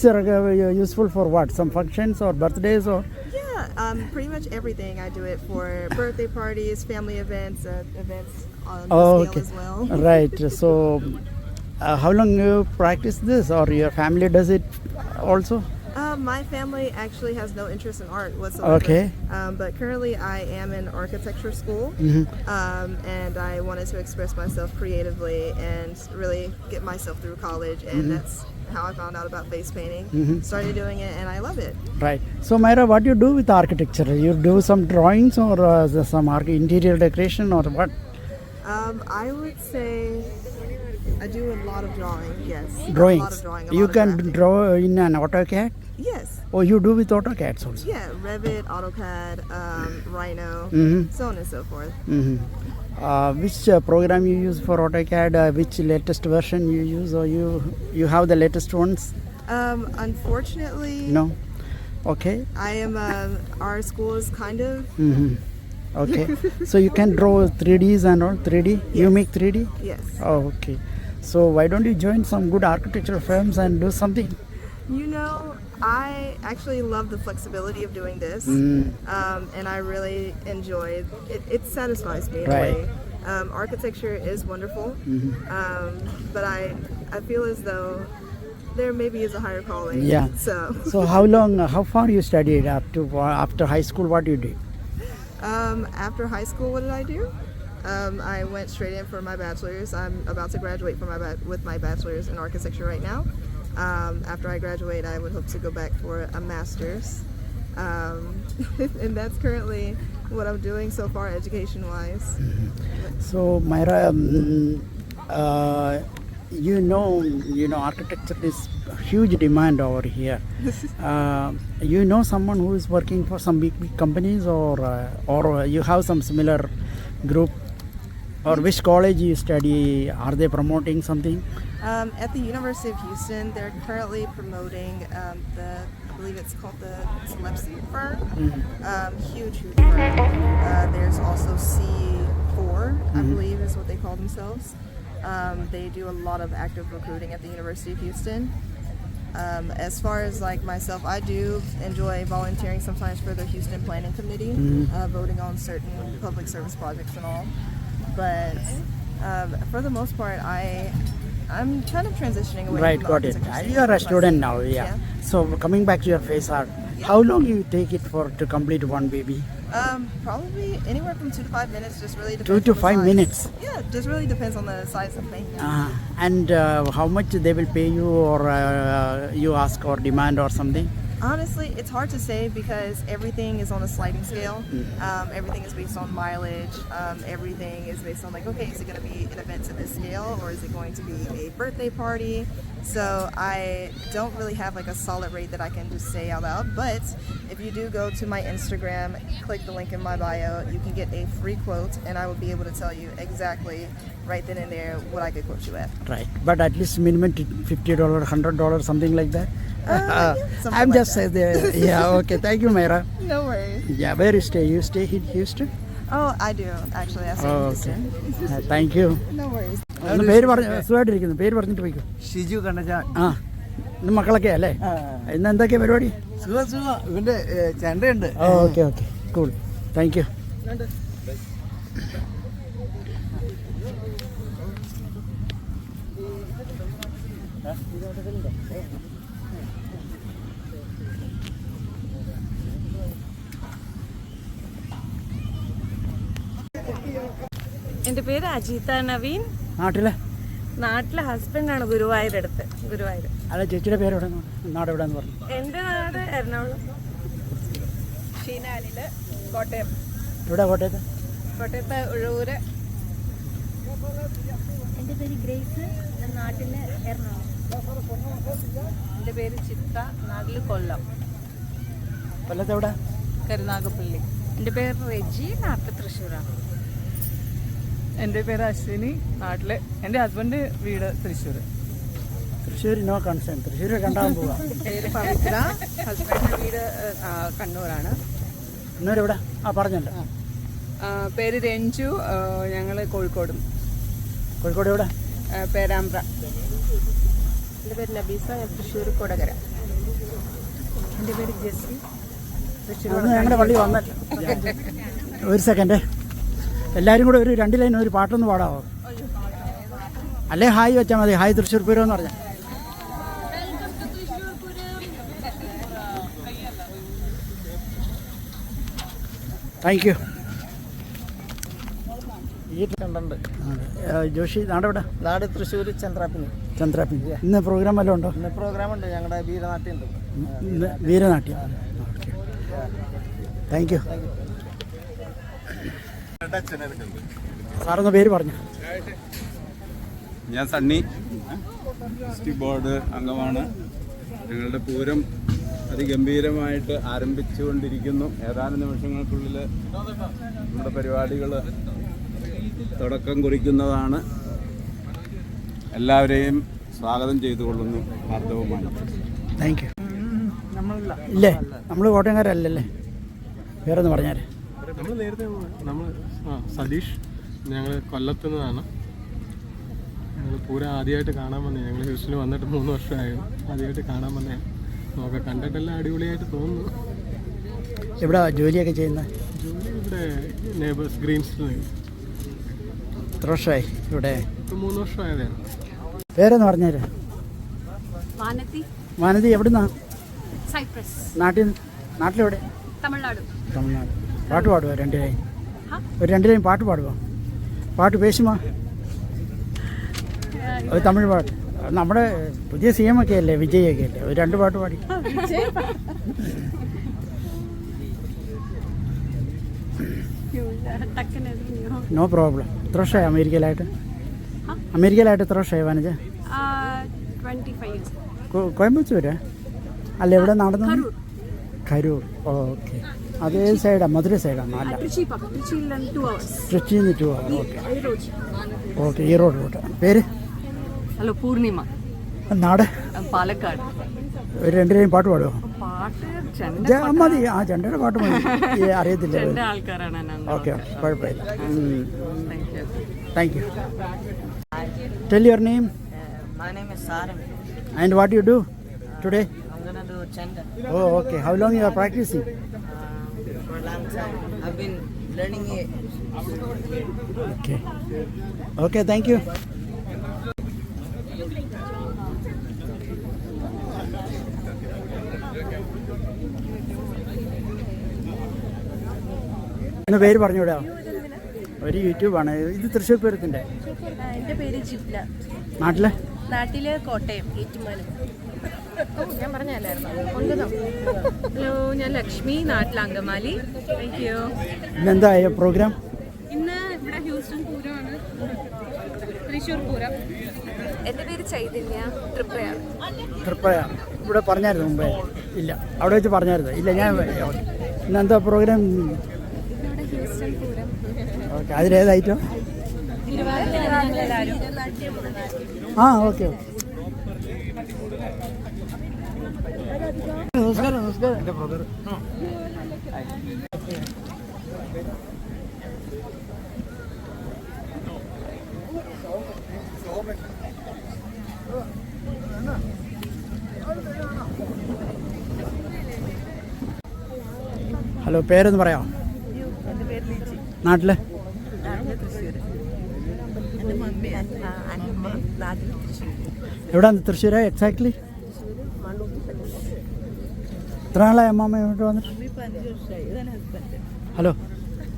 useful for what? Some functions or birthdays or? Yeah, pretty much everything. I do it for birthday parties, family events, events on the scale Okay. as well. Right. So, how long you practice this, or your family does it also? My family actually has no interest in art whatsoever. Okay. But currently I am in architecture school, and I wanted to express myself creatively and really get myself through college, and that's how I found out about face painting. Started doing it, and I love it. Right. So, Myra, what do you do with architecture? You do some drawings or some interior decoration or what? I would say I do a lot of drawing. Yes. Drawings. A lot of drawing. You can draw in an AutoCAD? Yes. Oh, you do with AutoCAD also? Yeah, Revit, AutoCAD, Rhino, so on and so forth. Which program you use for AutoCAD? Which latest version you use, or you have the latest ones? Unfortunately, No. Okay. I am. Our school is kind of. Okay. So you can draw 3Ds and all 3D. You make 3D. Yes. Oh, okay. So why don't you join some good architectural firms and do something? You know, I actually love the flexibility of doing this, and I really enjoy it. It satisfies me in a Right. way. Architecture is wonderful, but I feel as though there maybe is a higher calling. Yeah. So how far you studied after high school? What you did? After high school, what did I do? I went straight in for my bachelor's. I'm about to graduate with my bachelor's in architecture right now. After I graduate, I would hope to go back for a master's. And that's currently what I'm doing so far, education-wise. So Myra, you know, architecture is huge demand over here. You know someone who is working for some big companies, or you have some similar group, or which college you study? Are they promoting something? At the University of Houston, they're currently promoting I believe it's called the Telepsy firm. Huge firm. There's also C4, I believe is what they call themselves. They do a lot of active recruiting at the University of Houston. As far as like myself, I do enjoy volunteering sometimes for the Houston Planning Committee, voting on certain public service projects and all. But for the most part, I'm kind of transitioning away Right, from the got it. architecture scene You are a for student myself. now, yeah. So coming back to your face art, how long you take it to complete one baby? Probably anywhere from 2 to 5 minutes. Just really depends. 2 to on the 5 size. minutes. Yeah, just really depends on the size of the paint. And how much they will pay you, or you ask or demand or something? Honestly, it's hard to say because everything is on a sliding scale. Everything is based on mileage. Everything is based on like, okay, is it going to be an event to this scale, or is it going to be a birthday party? So I don't really have like a solid rate that I can just say out loud. But if you do go to my Instagram, click the link in my bio, you can get a free quote, and I will be able to tell you exactly right then and there what I could quote you at. Right, but at least minimum $50, $100, something like that. I'm just yeah, okay. Thank you, Myra. No worries. Yeah, where you stay? You stay in Houston? Oh, I do actually. I stay in Okay. Houston. Thank you. No worries. ഒന്ന് പേര് പറഞ്ഞു സുഖമായിട്ടിരിക്കുന്നു. പേര് പറഞ്ഞിട്ട് പോയിക്കോ. ഷിജു കണ്ണജാൻ. ആ, ഇന്ന് മക്കളൊക്കെ അല്ലേ? ഇന്ന് എന്തൊക്കെയാ പരിപാടി? സുഖം ഇവന്റെ ചെണ്ടയുണ്ട്. Okay okay cool. Thank you. എൻ്റെ പേര് അജിത നവീൻ. നാട്ടിലെ ഹസ്ബൻഡാണ് ഗുരുവായൂരടുത്ത്. ഗുരുവായൂർ. അല്ല, ചേച്ചിയുടെ പേര് എവിടെ? നാട് എവിടെയെന്ന് പറഞ്ഞു? എൻ്റെ നാട് എറണാകുളം. ഷീനാലില് കോട്ടയം. എവിടെ? കോട്ടയത്ത്? കോട്ടയത്ത് ഉഴവൂര്. എൻ്റെ പേര് ഗ്രേസ്, നാട്ടിലെ എറണാകുളം. എൻ്റെ പേര് ചിത്ത, നാട്ടിൽ കൊല്ലം. കൊല്ലത്ത് എവിടെ? കരുനാഗപ്പള്ളി. എൻ്റെ പേര് റെജി, നാട്ടിൽ തൃശ്ശൂരാണ്. എൻ്റെ പേര് അശ്വിനി, നാട്ടിലെ. എൻ്റെ ഹസ്ബൻഡ് വീട് തൃശ്ശൂർ. Thrissur no concern. തൃശ്ശൂർ കണ്ടാൻ പോവാ. പേര് പവിത്ര, ഹസ്ബൻഡിൻ്റെ വീട് കണ്ണൂരാണ്. കണ്ണൂർ എവിടെ? ആ പറഞ്ഞല്ലോ. പേര് രഞ്ജു, ഞങ്ങൾ കോഴിക്കോട്. കോഴിക്കോട് എവിടെ? പേരാമ്പ്ര. എൻ്റെ പേര് നബീസ, തൃശ്ശൂർ കൊടകര. എൻ്റെ പേര് ജെസ്സി, തൃശ്ശൂർ. ഞങ്ങളുടെ പള്ളി വന്നല്ലോ. ഒരു സെക്കൻഡ്, എല്ലാവരും കൂടെ ഒരു 2 ലൈൻ ഒരു പാട്ടൊന്ന് പാടാവോ? അല്ലേ ഹായ് വെച്ചാൽ മതി. ഹായ് തൃശ്ശൂർ പൂരം എന്ന് പറഞ്ഞാൽ. Thank you. ജോഷി, നാടെവിടെ? നാട് തൃശ്ശൂർ ചന്ദ്രാപ്പിനി. ചന്ദ്രാപ്പിനി. ഇന്ന് പ്രോഗ്രാം വല്ലതും ഉണ്ടോ? ഇന്ന് പ്രോഗ്രാം ഉണ്ട്. ഞങ്ങളുടെ വീരനാട്യം ഉണ്ട്. വീരനാട്യം. Okay, thank you. സാറൊന്ന് പേര് പറഞ്ഞു. ഞാൻ സണ്ണി, ഡിസ്ട്രിക്ട് ബോർഡ് അംഗമാണ്. ഞങ്ങളുടെ പൂരം അതിഗംഭീരമായിട്ട് ആരംഭിച്ചുകൊണ്ടിരിക്കുന്നു. ഏതാനും നിമിഷങ്ങൾക്കുള്ളിൽ നമ്മുടെ പരിപാടികൾ തുടക്കം കുറിക്കുന്നതാണ്. എല്ലാവരെയും സ്വാഗതം ചെയ്തുകൊള്ളുന്നു ഹാർദവുമായി. Thank you. ഇല്ലേ, നമ്മൾ കോട്ടയംകാരല്ലല്ലേ? പേരൊന്ന് പറഞ്ഞാൽ. നമ്മൾ നേരത്തെ സതീഷ്, ഞങ്ങൾ കൊല്ലത്തു നിന്നാണ്. ഞങ്ങൾ പൂരം ആദ്യമായിട്ട് കാണാൻ വന്നേ. ഞങ്ങൾ ഹ്യൂസ്റ്റണിൽ വന്നിട്ട് 3 വർഷമായിരുന്നു. ആദ്യമായിട്ട് കാണാൻ വന്നേ. നമുക്ക് കണ്ടിട്ടെല്ലാം അടിപൊളിയായിട്ട് തോന്നുന്നു. എവിടെ ജോലിയൊക്കെ ചെയ്യുന്നത്? ജോലി ഇവിടെ നെയ്ബേഴ്സ് ഗ്രീൻസിൽ. എത്ര വർഷമായി ഇവിടെ? 3 വർഷമായതാണ്. പേരെന്ന് പറഞ്ഞേര്. വാനതി. എവിടുന്നാ? സൈപ്രസ്. നാട്ടിലെവിടെ? തമിഴ്നാട്. തമിഴ്നാട്. പാട്ട് പാടുവോ? 2 ലൈൻ? ഒരു 2 ലൈൻ പാട്ട് പാടുവോ? പാട്ട് പേശുമാ? ഒരു തമിഴ് പാട്ട്. നമ്മുടെ പുതിയ CM ഒക്കെ അല്ലേ, വിജയൊക്കെ അല്ലേ? ഒരു 2 പാട്ട് പാടി. No problem. എത്ര വർഷമായി അമേരിക്കയിലായിട്ട്? എത്ര വർഷമായി വനജ? 25 years. കോയമ്പത്തൂര് അല്ല, എവിടെ നടന്നു? കരൂർ. ഓക്കെ. അത് ഏത് സൈഡാണ്? മധുര സൈഡാണ്? അല്ല, ട്രിച്ചിയിൽ നിന്ന് 2 hours. ഓക്കെ. ഈ റോഡ് റൂട്ട്. പേര്? ഹലോ, പൂർണിമ. നാട്? പാലക്കാട്. ഒരു 2 ലൈൻ പാട്ട് പാടുമോ? പാട്ട് മതി. ആ ചെണ്ടയുടെ പാട്ട് മതി. അറിയത്തില്ല. ആൾക്കാരാണ്. ഓക്കെ, കുഴപ്പമില്ല. Thank you. Tell your name. My name is Saram. And what you do today? I'm gonna do chanda. Oh, okay. How long you are practicing? For a long time. I've been learning it. Okay. Okay, thank you. എന്നെ പേര് പറഞ്ഞുവിടാ. ഒരു യൂട്യൂബാണ് ഇത്. തൃശ്ശൂർ പൂരത്തിൻ്റെ. എൻ്റെ പേര് ജിബ്ല. നാട്ടിലെ കോട്ടയം ഏറ്റുമാനൂർ. ഞാൻ പറഞ്ഞല്ലായിരുന്നു. Hello, ഞാൻ ലക്ഷ്മി, നാട്ടിൽ അങ്കമാലി. Thank you. ഇന്നെന്താ പ്രോഗ്രാം? ഇന്ന് ഇവിടെ ഹ്യൂസ്റ്റൺ പൂരമാണ്. തൃശ്ശൂർ പൂരം. എൻ്റെ പേര് ചൈതന്യ, ട്രിപ്പയ. ഇവിടെ പറഞ്ഞായിരുന്നു മുമ്പേ? ഇല്ല, അവിടെ വെച്ച് പറഞ്ഞായിരുന്നു? ഇല്ല, ഞാൻ. ഇന്നെന്താ പ്രോഗ്രാം? ഓക്കെ. അതിലേതായിട്ടോ? ആ, ഓക്കെ. നമസ്കാരം നമസ്കാരം. എൻ്റെ ബ്രദർ. ഹലോ, പേരൊന്ന് പറയാമോ? എൻ്റെ പേര് ലിജി. നാട്ടിലെ തൃശ്ശൂർ. എൻ്റെ മമ്മി അമ്മ നാട്ടിൽ തൃശ്ശൂർ. എവിടെയാണ്? തൃശ്ശൂരാ എക്സാക്ട്ലി? എത്ര നാളായി അമ്മാമ്മ ഇങ്ങോട്ട് വന്നിട്ട്? 5 വർഷമായി. ഇതാണ് ഹസ്ബൻഡ്. ഹലോ,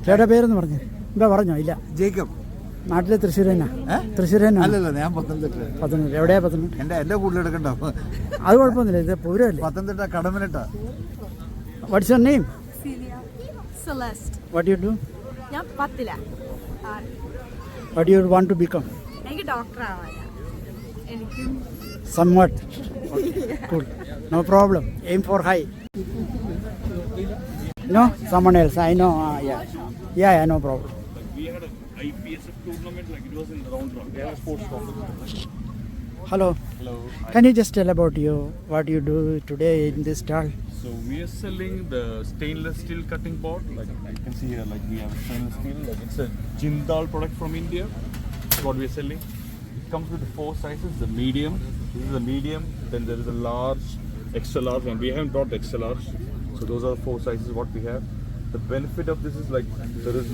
ചേട്ടാ പേരൊന്ന് പറഞ്ഞു. എന്താ പറഞ്ഞോ? ഇല്ല. ജേക്കബ്. നാട്ടിലെ തൃശ്ശൂർ തന്നെ? തൃശ്ശൂർ തന്നെ? അല്ലല്ല, ഞാൻ പത്തനംതിട്ട. പത്തനംതിട്ട. എവിടെയാ പത്തനംതിട്ട? എൻ്റെ കൂടുതലെടുക്കണ്ടോ? അത് കുഴപ്പമൊന്നുമില്ല, ഇത് പൂരമല്ലേ. Pathanamthitta Kadammanitta. What's your name? Celeste. What you do? ഞാൻ 10ല. What you want to become? എനിക്ക് ഡോക്ടർ ആവാനാ. എനിക്ക് Somewhat. Cool. No problem. Aim for high. No? Someone else. I know. Yeah. Yeah, no problem. We had an IPSF tournament, like it was in round rock. They have sports competition. Hello. Hello. Can you just tell about you, what you do today in this stall? So we are selling the stainless steel cutting board. Like you can see here, like we have stainless steel. Like it's a Jindal product from India. That's what we are selling. It comes with 4 sizes. The medium. This is the medium. Then there is a large, extra large, and we haven't brought the extra large. So those are the 4 sizes what we have. The benefit of this is like there is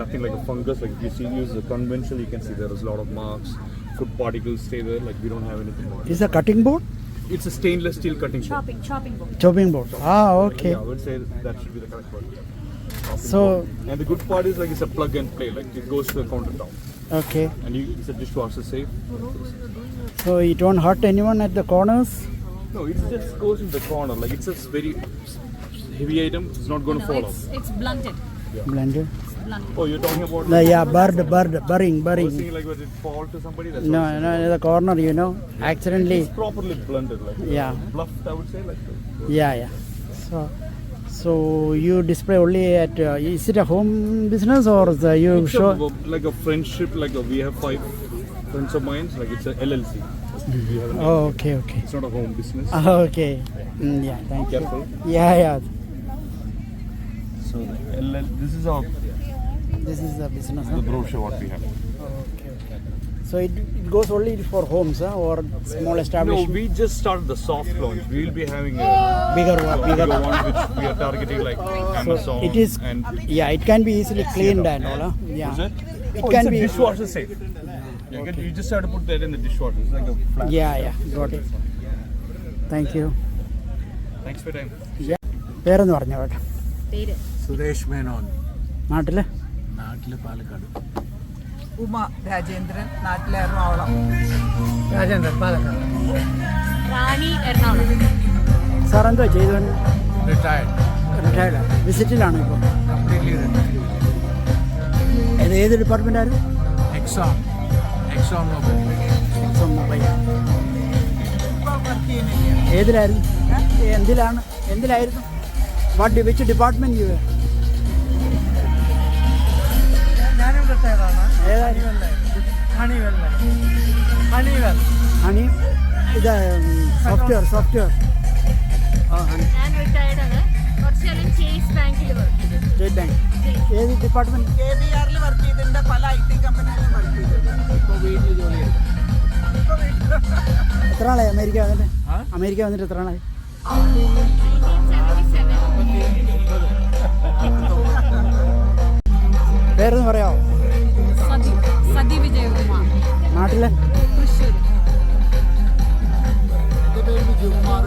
nothing like a fungus. Like if you see use the conventional, you can see there is a lot of marks, food particles stay there. Like we don't have anything more. Is a cutting board? It's a stainless steel cutting board. chopping board. Chopping board. Okay. Yeah, I would say that should be the correct word. So, and the good part is like it's a plug and play. Like it goes to the countertop. okay. And it's a dishwasher safe. So it won't hurt anyone at the corners? No, it just goes in the corner. Like it's a very heavy item. It's not going to fall off. It's blunted. Blended. Oh, you're talking about? Yeah, burring. I was thinking like, was it fall to somebody? That's No, in the corner, accidentally. It's properly blended, like Yeah. bluffed, I would say, like. Yeah. So you display only at, is it a home business or you It's show? like a friendship, like we have 5 friends of mine. Like it's a LLC. We have an Oh, okay. It's not a home business. Okay. Yeah, thank you. Careful. Yeah. So this is our This is the business. the brochure what we have. Okay. So it goes only for homes, or small No, establishment? we just started the soft launch. We will be having a Bigger one. bigger one which we are targeting like Amazon. It is. And Yeah, it can be easily cleaned and all. Yeah. What's that? It Oh, can it's a be. dishwasher safe. You just have to put that in the dishwasher. It's like a flat. Yeah. Got it. Thank you. Thanks for your time. പേരെന്ന് പറഞ്ഞു കേട്ടോ. പേര് സുരേഷ് മേനോൻ. നാട്ടില്? നാട്ടില് പാലക്കാട്. ഉമ രാജേന്ദ്രൻ, നാട്ടിലെ Ernakulam. Rajendran, Palakkad. Rani, Ernakulam. Sir എന്തോ ചെയ്തു? Retired. വിസിറ്റിലാണ് ഇപ്പോൾ. Completely retired. ഏത് ഡിപ്പാർട്ട്മെന്റ് ആയിരുന്നു? Exxon Mobil. ഏതിലായിരുന്നു? എന്തിലായിരുന്നു? Which department you? ഞാനും റിട്ടയർഡാണ്. ഹണി ഇത് സോഫ്റ്റ്വെയർ. ഞാൻ റിട്ടയർഡ് ആണ്. കുറച്ച് കാലം ചേസ് ബാങ്കിൽ വർക്ക് ചെയ്തു. State bank. ഏത് ഡിപ്പാർട്ട്മെന്റ്? KBRൽ വർക്ക് ചെയ്തിട്ടുണ്ട്, പല IT കമ്പനിയിലും വർക്ക് ചെയ്തിട്ടുണ്ട്. ഇപ്പോൾ വീട്ടിൽ ജോലി ചെയ്തു. എത്ര നാളായി അമേരിക്ക വന്നിട്ട് എത്ര നാളായി? 1977. പേരൊന്ന് പറയാമോ? സതി വിജയകുമാർ. നാട്ടിലെ? തൃശ്ശൂർ. എൻ്റെ പേര് വിജയകുമാർ.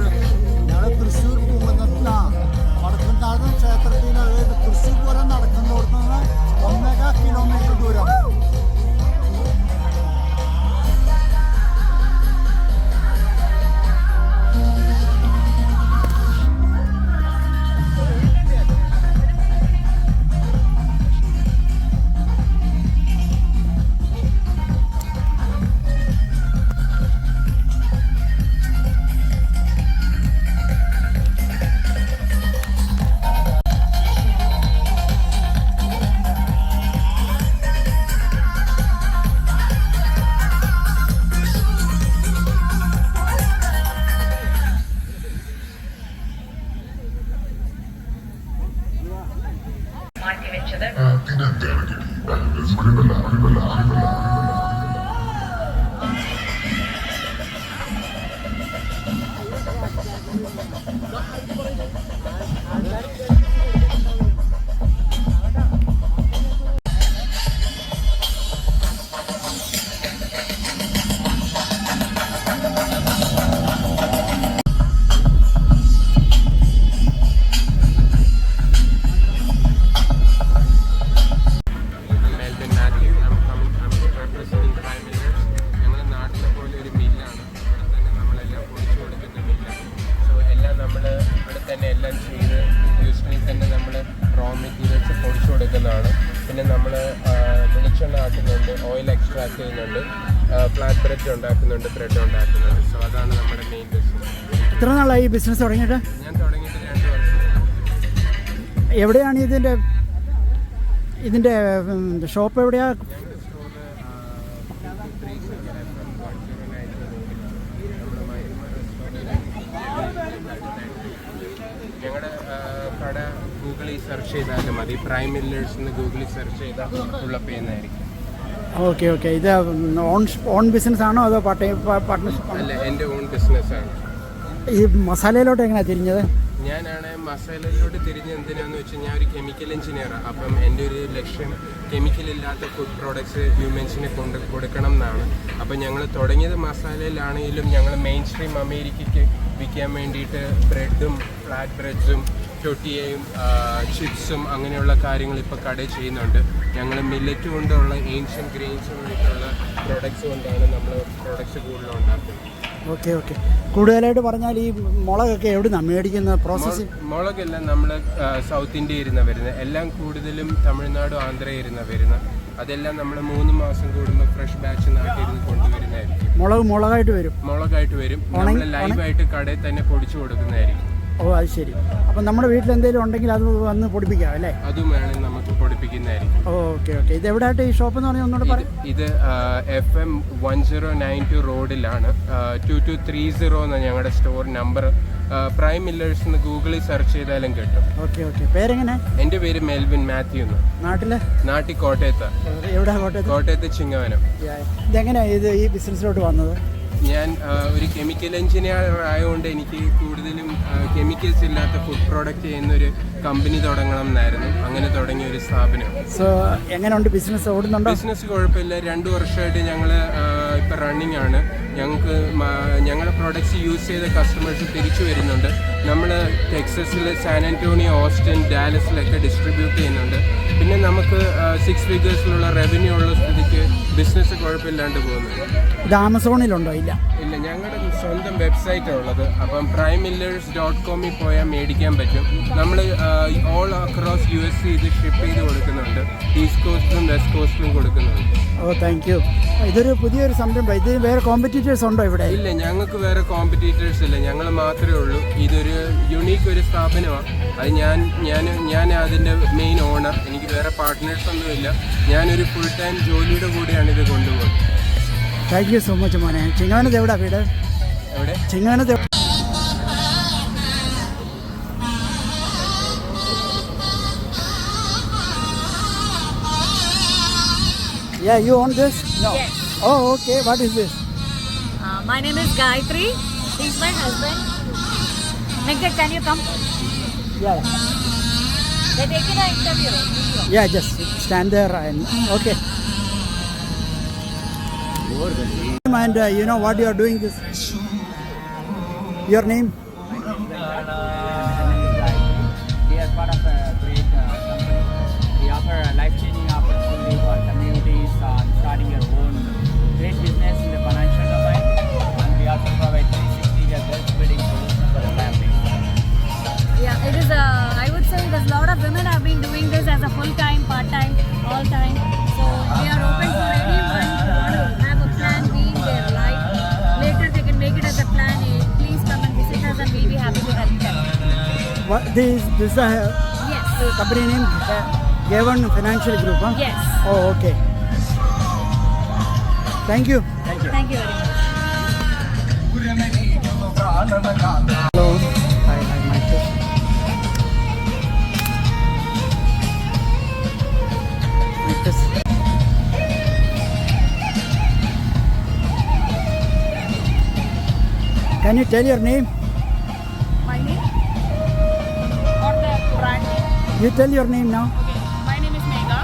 ഞങ്ങൾ തൃശ്ശൂർ പൂങ്കുന്നത്തിലാണ്. വടക്കുംനാഥൻ ക്ഷേത്രത്തിന് തൃശ്ശൂർ പൂരം നടക്കുന്നിടത്തുനിന്ന് 1.5 കിലോമീറ്റർ ദൂരം. Melbin Mathew, representing prime millers. ഞങ്ങളുടെ നാട്ടിലെ പോലെ ഒരു മില്ലാണ്, ഇവിടെ തന്നെ നമ്മളെല്ലാം പൊടിച്ചു കൊടുക്കുന്ന മില്ലാണ്. സോ എല്ലാം നമ്മൾ ഇവിടെ തന്നെ എല്ലാം ചെയ്ത് ഹ്യൂസ്റ്റണിൽ തന്നെ നമ്മൾ റോ മെറ്റീരിയൽസ് പൊടിച്ചു കൊടുക്കുന്നതാണ്. പിന്നെ നമ്മൾ വെളിച്ചെണ്ണ ആക്കുന്നുണ്ട്, ഓയിൽ എക്സ്ട്രാക്ട് ചെയ്യുന്നുണ്ട്, ഫ്ലാറ്റ് ബ്രെഡ് ഉണ്ടാക്കുന്നുണ്ട്, ബ്രെഡ് ഉണ്ടാക്കുന്നുണ്ട്. സോ അതാണ് നമ്മുടെ മെയിൻ ബിസിനസ്. എത്ര നാളായി ഈ ബിസിനസ് തുടങ്ങിയിട്ട്? ഞാൻ തുടങ്ങിയിട്ട് 2 വർഷം. എവിടെയാണ് ഇതിൻ്റെ ഷോപ്പ് എവിടെയാ? ഞങ്ങളുടെ കട ഗൂഗിളിൽ സെർച്ച് ചെയ്താലും മതി, പ്രൈം മില്ലേഴ്സ് എന്ന് ഗൂഗിളിൽ സെർച്ച് ചെയ്താൽ ഉള്ളപ്പോൾ ചെയ്യുന്നതായിരിക്കും. Okay okay. ഇത് ഓൺ ബിസിനസ് ആണോ അതോ പാർട്ട്ണർഷിപ്പ്? അല്ല, എൻ്റെ ഓൺ ബിസിനസ്സാണ്. ഈ മസാലയിലോട്ട് എങ്ങനെയാണ് തിരിഞ്ഞത്? ഞാനാണ് മസാലയിലോട്ട് തിരിഞ്ഞ് എന്തിനാന്ന് വെച്ചാൽ ഞാൻ ഒരു കെമിക്കൽ എഞ്ചിനീയറാണ്. അപ്പം എൻ്റെ ഒരു ലക്ഷ്യം കെമിക്കലില്ലാത്ത ഫുഡ് പ്രോഡക്ട്സ് ഹ്യൂമൻസിന് കൊടുക്കണം എന്നാണ്. അപ്പം ഞങ്ങൾ തുടങ്ങിയത് മസാലയിലാണെങ്കിലും ഞങ്ങൾ മെയിൻ സ്ട്രീം അമേരിക്കയ്ക്ക് വിൽക്കാൻ വേണ്ടിയിട്ട് ബ്രെഡും ഫ്ലാറ്റ് ബ്രെഡ്സും ടൊട്ടിയയും ചിപ്സും അങ്ങനെയുള്ള കാര്യങ്ങൾ ഇപ്പോൾ കടയിൽ ചെയ്യുന്നുണ്ട്. ഞങ്ങൾ മില്ലറ്റ് കൊണ്ടുള്ള ഏൻഷ്യൻ ഗ്രെയിൻസും ആയിട്ടുള്ള പ്രോഡക്ട്സ് കൊണ്ടാണ് നമ്മൾ പ്രോഡക്ട്സ് കൂടുതലും ഉണ്ടാക്കുന്നത്. Okay okay. കൂടുതലായിട്ട് പറഞ്ഞാൽ ഈ മുളകൊക്കെ എവിടെ നിന്നാണ് മേടിക്കുന്നത്? പ്രോസസ്സിങ് മുളകെല്ലാം നമ്മൾ സൗത്ത് ഇന്ത്യ ഇരുന്ന വരുന്നത്, എല്ലാം കൂടുതലും തമിഴ്നാടും ആന്ധ്രയിൽ ഇരുന്ന വരുന്നത്. അതെല്ലാം നമ്മൾ 3 മാസം കൂടുമ്പോൾ ഫ്രഷ് ബാച്ച് നാട്ടിൽ ഇരുന്ന് കൊണ്ടുവരുന്നതായിരിക്കും. മുളകായിട്ട് വരും. നമ്മൾ ലൈവായിട്ട് കടയിൽ തന്നെ പൊടിച്ചു കൊടുക്കുന്നതായിരിക്കും. ഓ, അത് ശരി. അപ്പം നമ്മുടെ വീട്ടിൽ എന്തെങ്കിലും ഉണ്ടെങ്കിൽ അത് വന്ന് പൊടിപ്പിക്കാം അല്ലേ? അതും വേണമെങ്കിൽ നമുക്ക് പൊടിപ്പിക്കുന്നതായിരിക്കും. Okay okay. ഇത് എവിടെയായിട്ട് ഈ ഷോപ്പ് എന്ന് പറഞ്ഞാൽ ഒന്നുകൂടെ പറയും? ഇത് FM 1092 റോഡിലാണ്. 2230 എന്നാണ് ഞങ്ങളുടെ സ്റ്റോർ നമ്പർ. പ്രൈം മില്ലേഴ്സ് എന്ന് ഗൂഗിളിൽ സെർച്ച് ചെയ്താലും കിട്ടും. Okay okay. പേരെങ്ങനെ? എൻ്റെ പേര് മെൽവിൻ മാത്യു എന്ന്. നാട്ടിൽ കോട്ടയത്ത്. എവിടെ? കോട്ടയത്ത് ചിങ്ങവനം. ഇതെങ്ങനെയാണ് ഇത് ഈ ബിസിനസ്സിലോട്ട് വന്നത്? ഞാൻ ഒരു കെമിക്കൽ എഞ്ചിനീയർ ആയതുകൊണ്ട് എനിക്ക് കൂടുതലും കെമിക്കൽസ് ഇല്ലാത്ത ഫുഡ് പ്രോഡക്റ്റ് ചെയ്യുന്നൊരു കമ്പനി തുടങ്ങണം എന്നായിരുന്നു. അങ്ങനെ തുടങ്ങിയ ഒരു സ്ഥാപനം. സോ എങ്ങനെയുണ്ട് ബിസിനസ്? ഓടുന്നുണ്ടോ? ബിസിനസ് കുഴപ്പമില്ല. 2 വർഷമായിട്ട് ഞങ്ങൾ ഇപ്പോൾ റണ്ണിങ് ആണ്. ഞങ്ങൾക്ക് ഞങ്ങളുടെ പ്രോഡക്റ്റ്സ് യൂസ് ചെയ്ത കസ്റ്റമേഴ്സ് തിരിച്ചു വരുന്നുണ്ട്. നമ്മൾ ടെക്സസിൽ, സാൻ ആന്റോണിയോ, ഓസ്റ്റിൻ, ഡാലസിലൊക്കെ ഡിസ്ട്രിബ്യൂട്ട് ചെയ്യുന്നുണ്ട്. പിന്നെ നമുക്ക് 6 ഫിഗേഴ്സിലുള്ള റവന്യൂ ഉള്ള സ്ഥിതിക്ക് ബിസിനസ് കുഴപ്പമില്ലാണ്ട് പോകുന്നുണ്ട്. ഇത് ആമസോണിലുണ്ടോ? ഇല്ല, ഞങ്ങളുടെ സ്വന്തം വെബ്സൈറ്റ് ഉള്ളത്. അപ്പം primemillers.com പോയാൽ മേടിക്കാൻ പറ്റും. നമ്മൾ ഓൾ അക്രോസ് USA ഇത് ഷിപ്പ് ചെയ്ത് കൊടുക്കുന്നുണ്ട്. ഈസ്റ്റ് കോസ്റ്റിലും വെസ്റ്റ് കോസ്റ്റിലും കൊടുക്കുന്നുണ്ട്. ഓ, താങ്ക് യു. ഇതൊരു പുതിയൊരു സംരംഭം. ഇത് വേറെ കോമ്പറ്റീറ്റേഴ്സ് ഉണ്ടോ ഇവിടെ? ഇല്ല, ഞങ്ങൾക്ക് വേറെ കോമ്പറ്റീറ്റേഴ്സ് ഇല്ല. ഞങ്ങൾ മാത്രമേ ഉള്ളൂ. ഇതൊരു യുണീക്ക് ഒരു സ്ഥാപനമാണ്. അത് ഞാൻ അതിൻ്റെ മെയിൻ ഓണർ. എനിക്ക് വേറെ പാർട്ട്നേഴ്സ് ഒന്നുമില്ല. ഞാനൊരു ഫുൾ ടൈം ജോലിയുടെ കൂടെയാണ് ഇത് കൊണ്ടുപോകുന്നത്. താങ്ക് യു സോ മച്ച് മോനെ. ചിങ്ങവനത്ത് എവിടെയാണ് വീട്? എവിടെ? ചിങ്ങവനത്ത്. Yeah, you own this? No. Yes. Oh, okay. What is this? My name is Gayatri. He's my husband. Venkat, can you come? Yeah. They're taking an interview. Yeah, just stand there and okay. And you know what you are doing this? Your name? We are part of a great company. We offer a life-changing opportunity for communities on starting your own great business in the financial domain. And we also provide 360 wealth building solutions for the family. Yeah, it is. I would say there's a lot of women have been doing this as a full-time, part-time, all-time. So we are open for anyone who want to have a plan B in their life. Later they can make it as a plan A. Please come and visit us and we'll be happy to help them. What this is a Yes. company name? Gavin Financial Group, huh? Yes. Oh, okay. Thank you. Thank you very much. Hello. Hi, Michael. Can you tell your name? My name? Or the brand name? You tell your name now. Okay, my name is Megha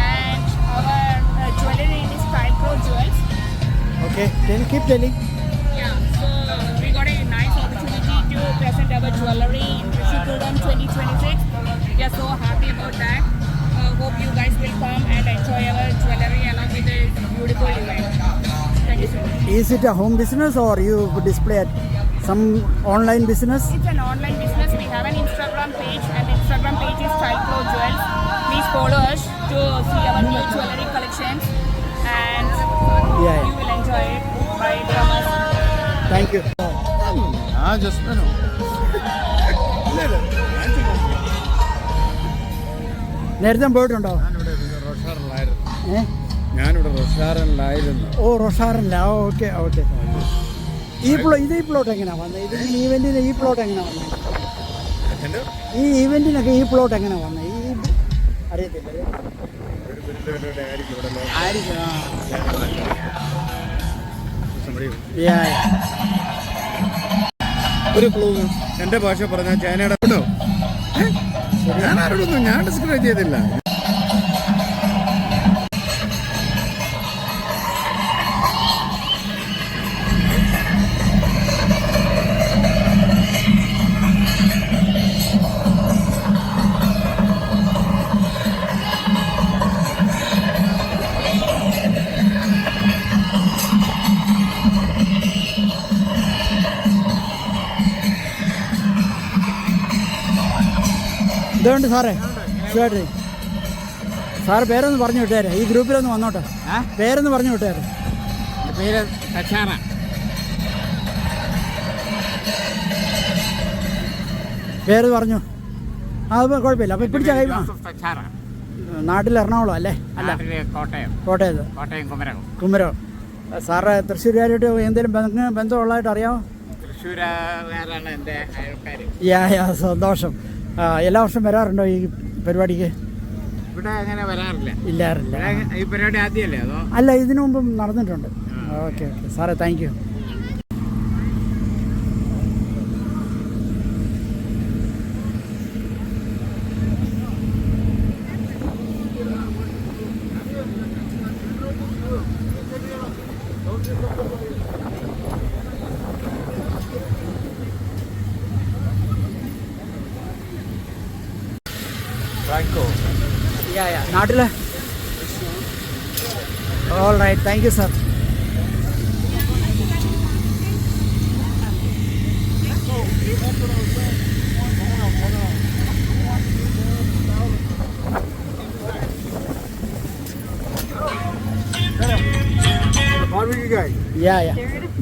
and our jewelry name is Style Pro Jewels. Okay, keep telling. Yeah, so we got a nice opportunity to present our jewelry in Rishikulam 2026. We are so happy about that. Hope you guys will come and enjoy our jewelry along with the beautiful event. Thank you so much. Is it a home business or you display at some online business? It's an online business. We have an Instagram page and the Instagram page is Style Pro Jewels. Please follow us to see our new jewelry collections and Yeah. you will enjoy it. Bye from us. Thank you. നേരത്തെ പോയിട്ടുണ്ടോ? ഞാനിവിടെ റൊഷാറിലായിരുന്നു. ഓ റൊഷാറില്ല. Okay okay. ഈ plot എങ്ങനെയാണ് വന്നത്? ഇത് ഈ ഇവന്റിന് ഈ പ്ലോട്ട് എങ്ങനെയാണ് വന്നത്? ഈ ഇവന്റിനൊക്കെ ഈ പ്ലോട്ട് എങ്ങനെയാണ് വന്നത്? ഈ അറിയത്തില്ല. ഒരു ക്ലൂ എൻ്റെ ഭാഷ പറഞ്ഞാൽ ചൈനയുടെ ഉണ്ടോ? ഞാൻ ആരോടൊന്നും ഞാൻ ഡിസ്ക്രൈബ് ചെയ്തില്ല. ഇതുകൊണ്ട് സാറേ ഷുവർ സാറ് പേരൊന്ന് പറഞ്ഞു വിട്ടേരെ. ഈ ഗ്രൂപ്പിലൊന്ന് വന്നോട്ടെ. പേരൊന്ന് പറഞ്ഞു വിട്ടേരെ. പേര് തച്ചാറ. പേര് പറഞ്ഞു. അത് കുഴപ്പമില്ല. അപ്പോൾ പിടിച്ച കൈ നാട്ടിൽ എറണാകുളം അല്ലേ? അല്ല കോട്ടയത്ത്. കുമരകം. സാറ് തൃശ്ശൂരുകാരായിട്ട് എന്തെങ്കിലും ബന്ധമുള്ളതായിട്ട് അറിയാമോ? തൃശ്ശൂരുകാരാണ് എൻ്റെ അയൽക്കാർ. സന്തോഷം. എല്ലാ വർഷം വരാറുണ്ടോ ഈ പരിപാടിക്ക്? ഇവിടെ അങ്ങനെ വരാറില്ല. ഇല്ലാറില്ല. ഈ പരിപാടി ആദ്യമല്ലേ അതോ? അല്ല, ഇതിനു മുമ്പും നടന്നിട്ടുണ്ട്. ഓക്കെ ഓക്കെ സാറേ, താങ്ക് യു. നാട്ടിലെ all right. Thank you sir. Barbecue guy. Yeah.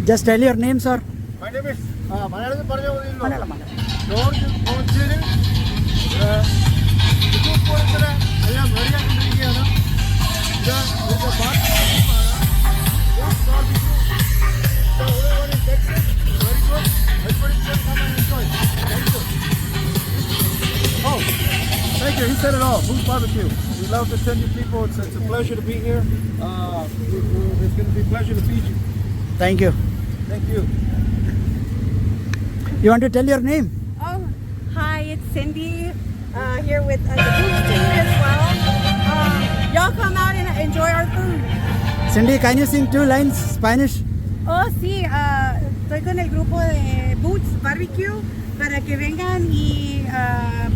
Just tell your name, sir. My name is Malayalam. George Ponchiri. എല്ലാം റെഡിയാക്കിക്കൊണ്ടിരിക്കുകയാണ്. Thank you. He said it all. Moose Barbecue. We love to send you people. It's a pleasure to be here. It's going to be a pleasure to feed you. Thank you. Thank you. You want to tell your name? Oh, hi, it's Cindy. Here with the food team as well. Y'all come out and enjoy our food. Cindy, can you sing 2 lines Spanish? Oh, sí, estoy con el grupo de Boots Barbecue para que vengan y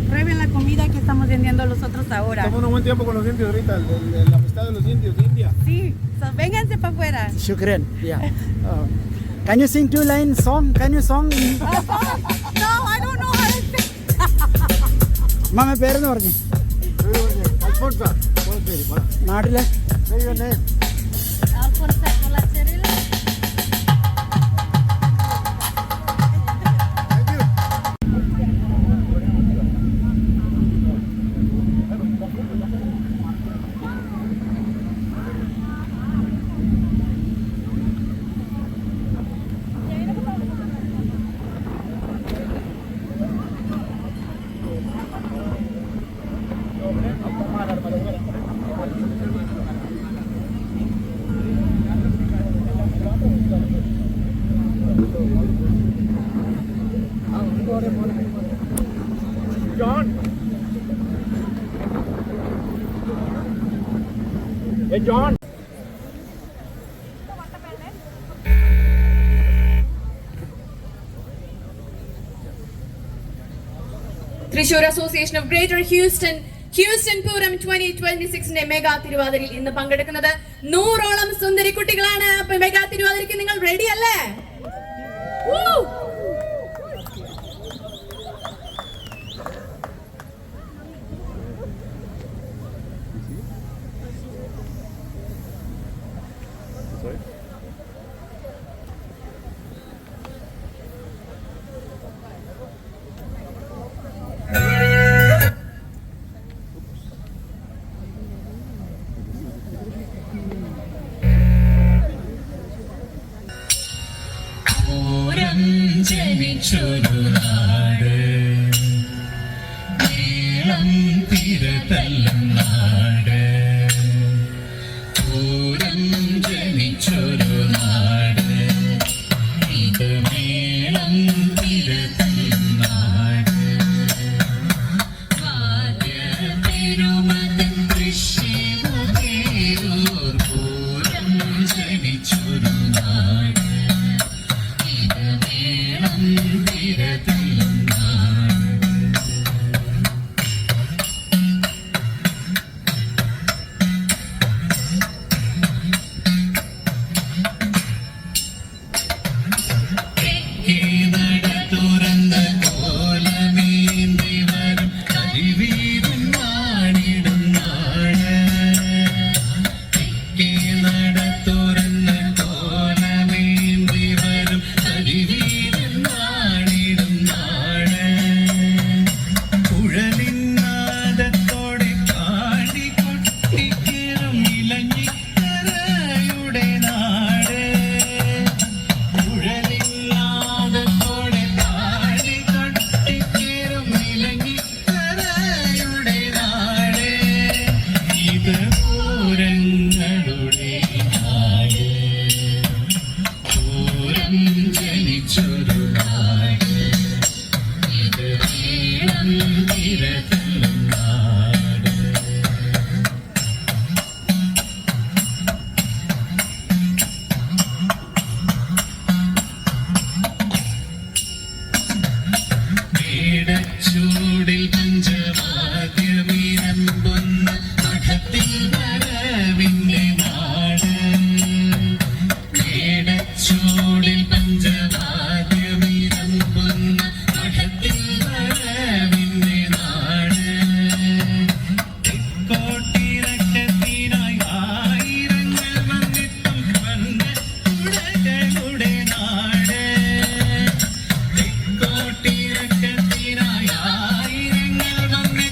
prueben la comida que estamos vendiendo nosotros ahora. Estamos un buen tiempo con los indios ahorita, la amistad de los indios de India. Sí, so vénganse para afuera. Shukran. Yeah. Can you sing 2 lines song? Can you song? No, I don't know how to sing. Mama പേരെന്ന് പറഞ്ഞു. നാട്ടിലെ John. Hey, John. Thrissur Association of Greater Houston Puram 2026 mega തിരുവാതിരയിൽ ഇന്ന് പങ്കെടുക്കുന്നത് 100ഓളം സുന്ദരി കുട്ടികളാണ്. അപ്പോൾ mega തിരുവാതിരയ്ക്ക് നിങ്ങൾ ready അല്ലേ? ജനിച്ചൊരു നാട്, നീളം തിരതല്ലും നാട്. പൂരം ജനിച്ചൊരു നാട്, ഇത് മേളം തിരതല്ലും നാട്. വാദ്യ തിരുമതൻ തൃശ്ശൂർ പൂരം ജനിച്ചൊരു നാട്. ചൂടിൽ പഞ്ചവാദ്യമീനമ്പുന്ന മഠത്തിൽ വരവിന്റെ നാട്. ചൂടിൽ പഞ്ചവാദ്യമീനമ്പുന്ന മഠത്തിൽ വരവിന്റെ നാട്. തെക്കോട്ടിറക്കത്തിനായി ആയിരങ്ങൾ വന്നിട്ടും വന്ന കുടകളുടെ നാട്. തെക്കോട്ടിറക്ക ആയിരങ്ങൾ വന്ന്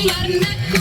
വർണ്ണ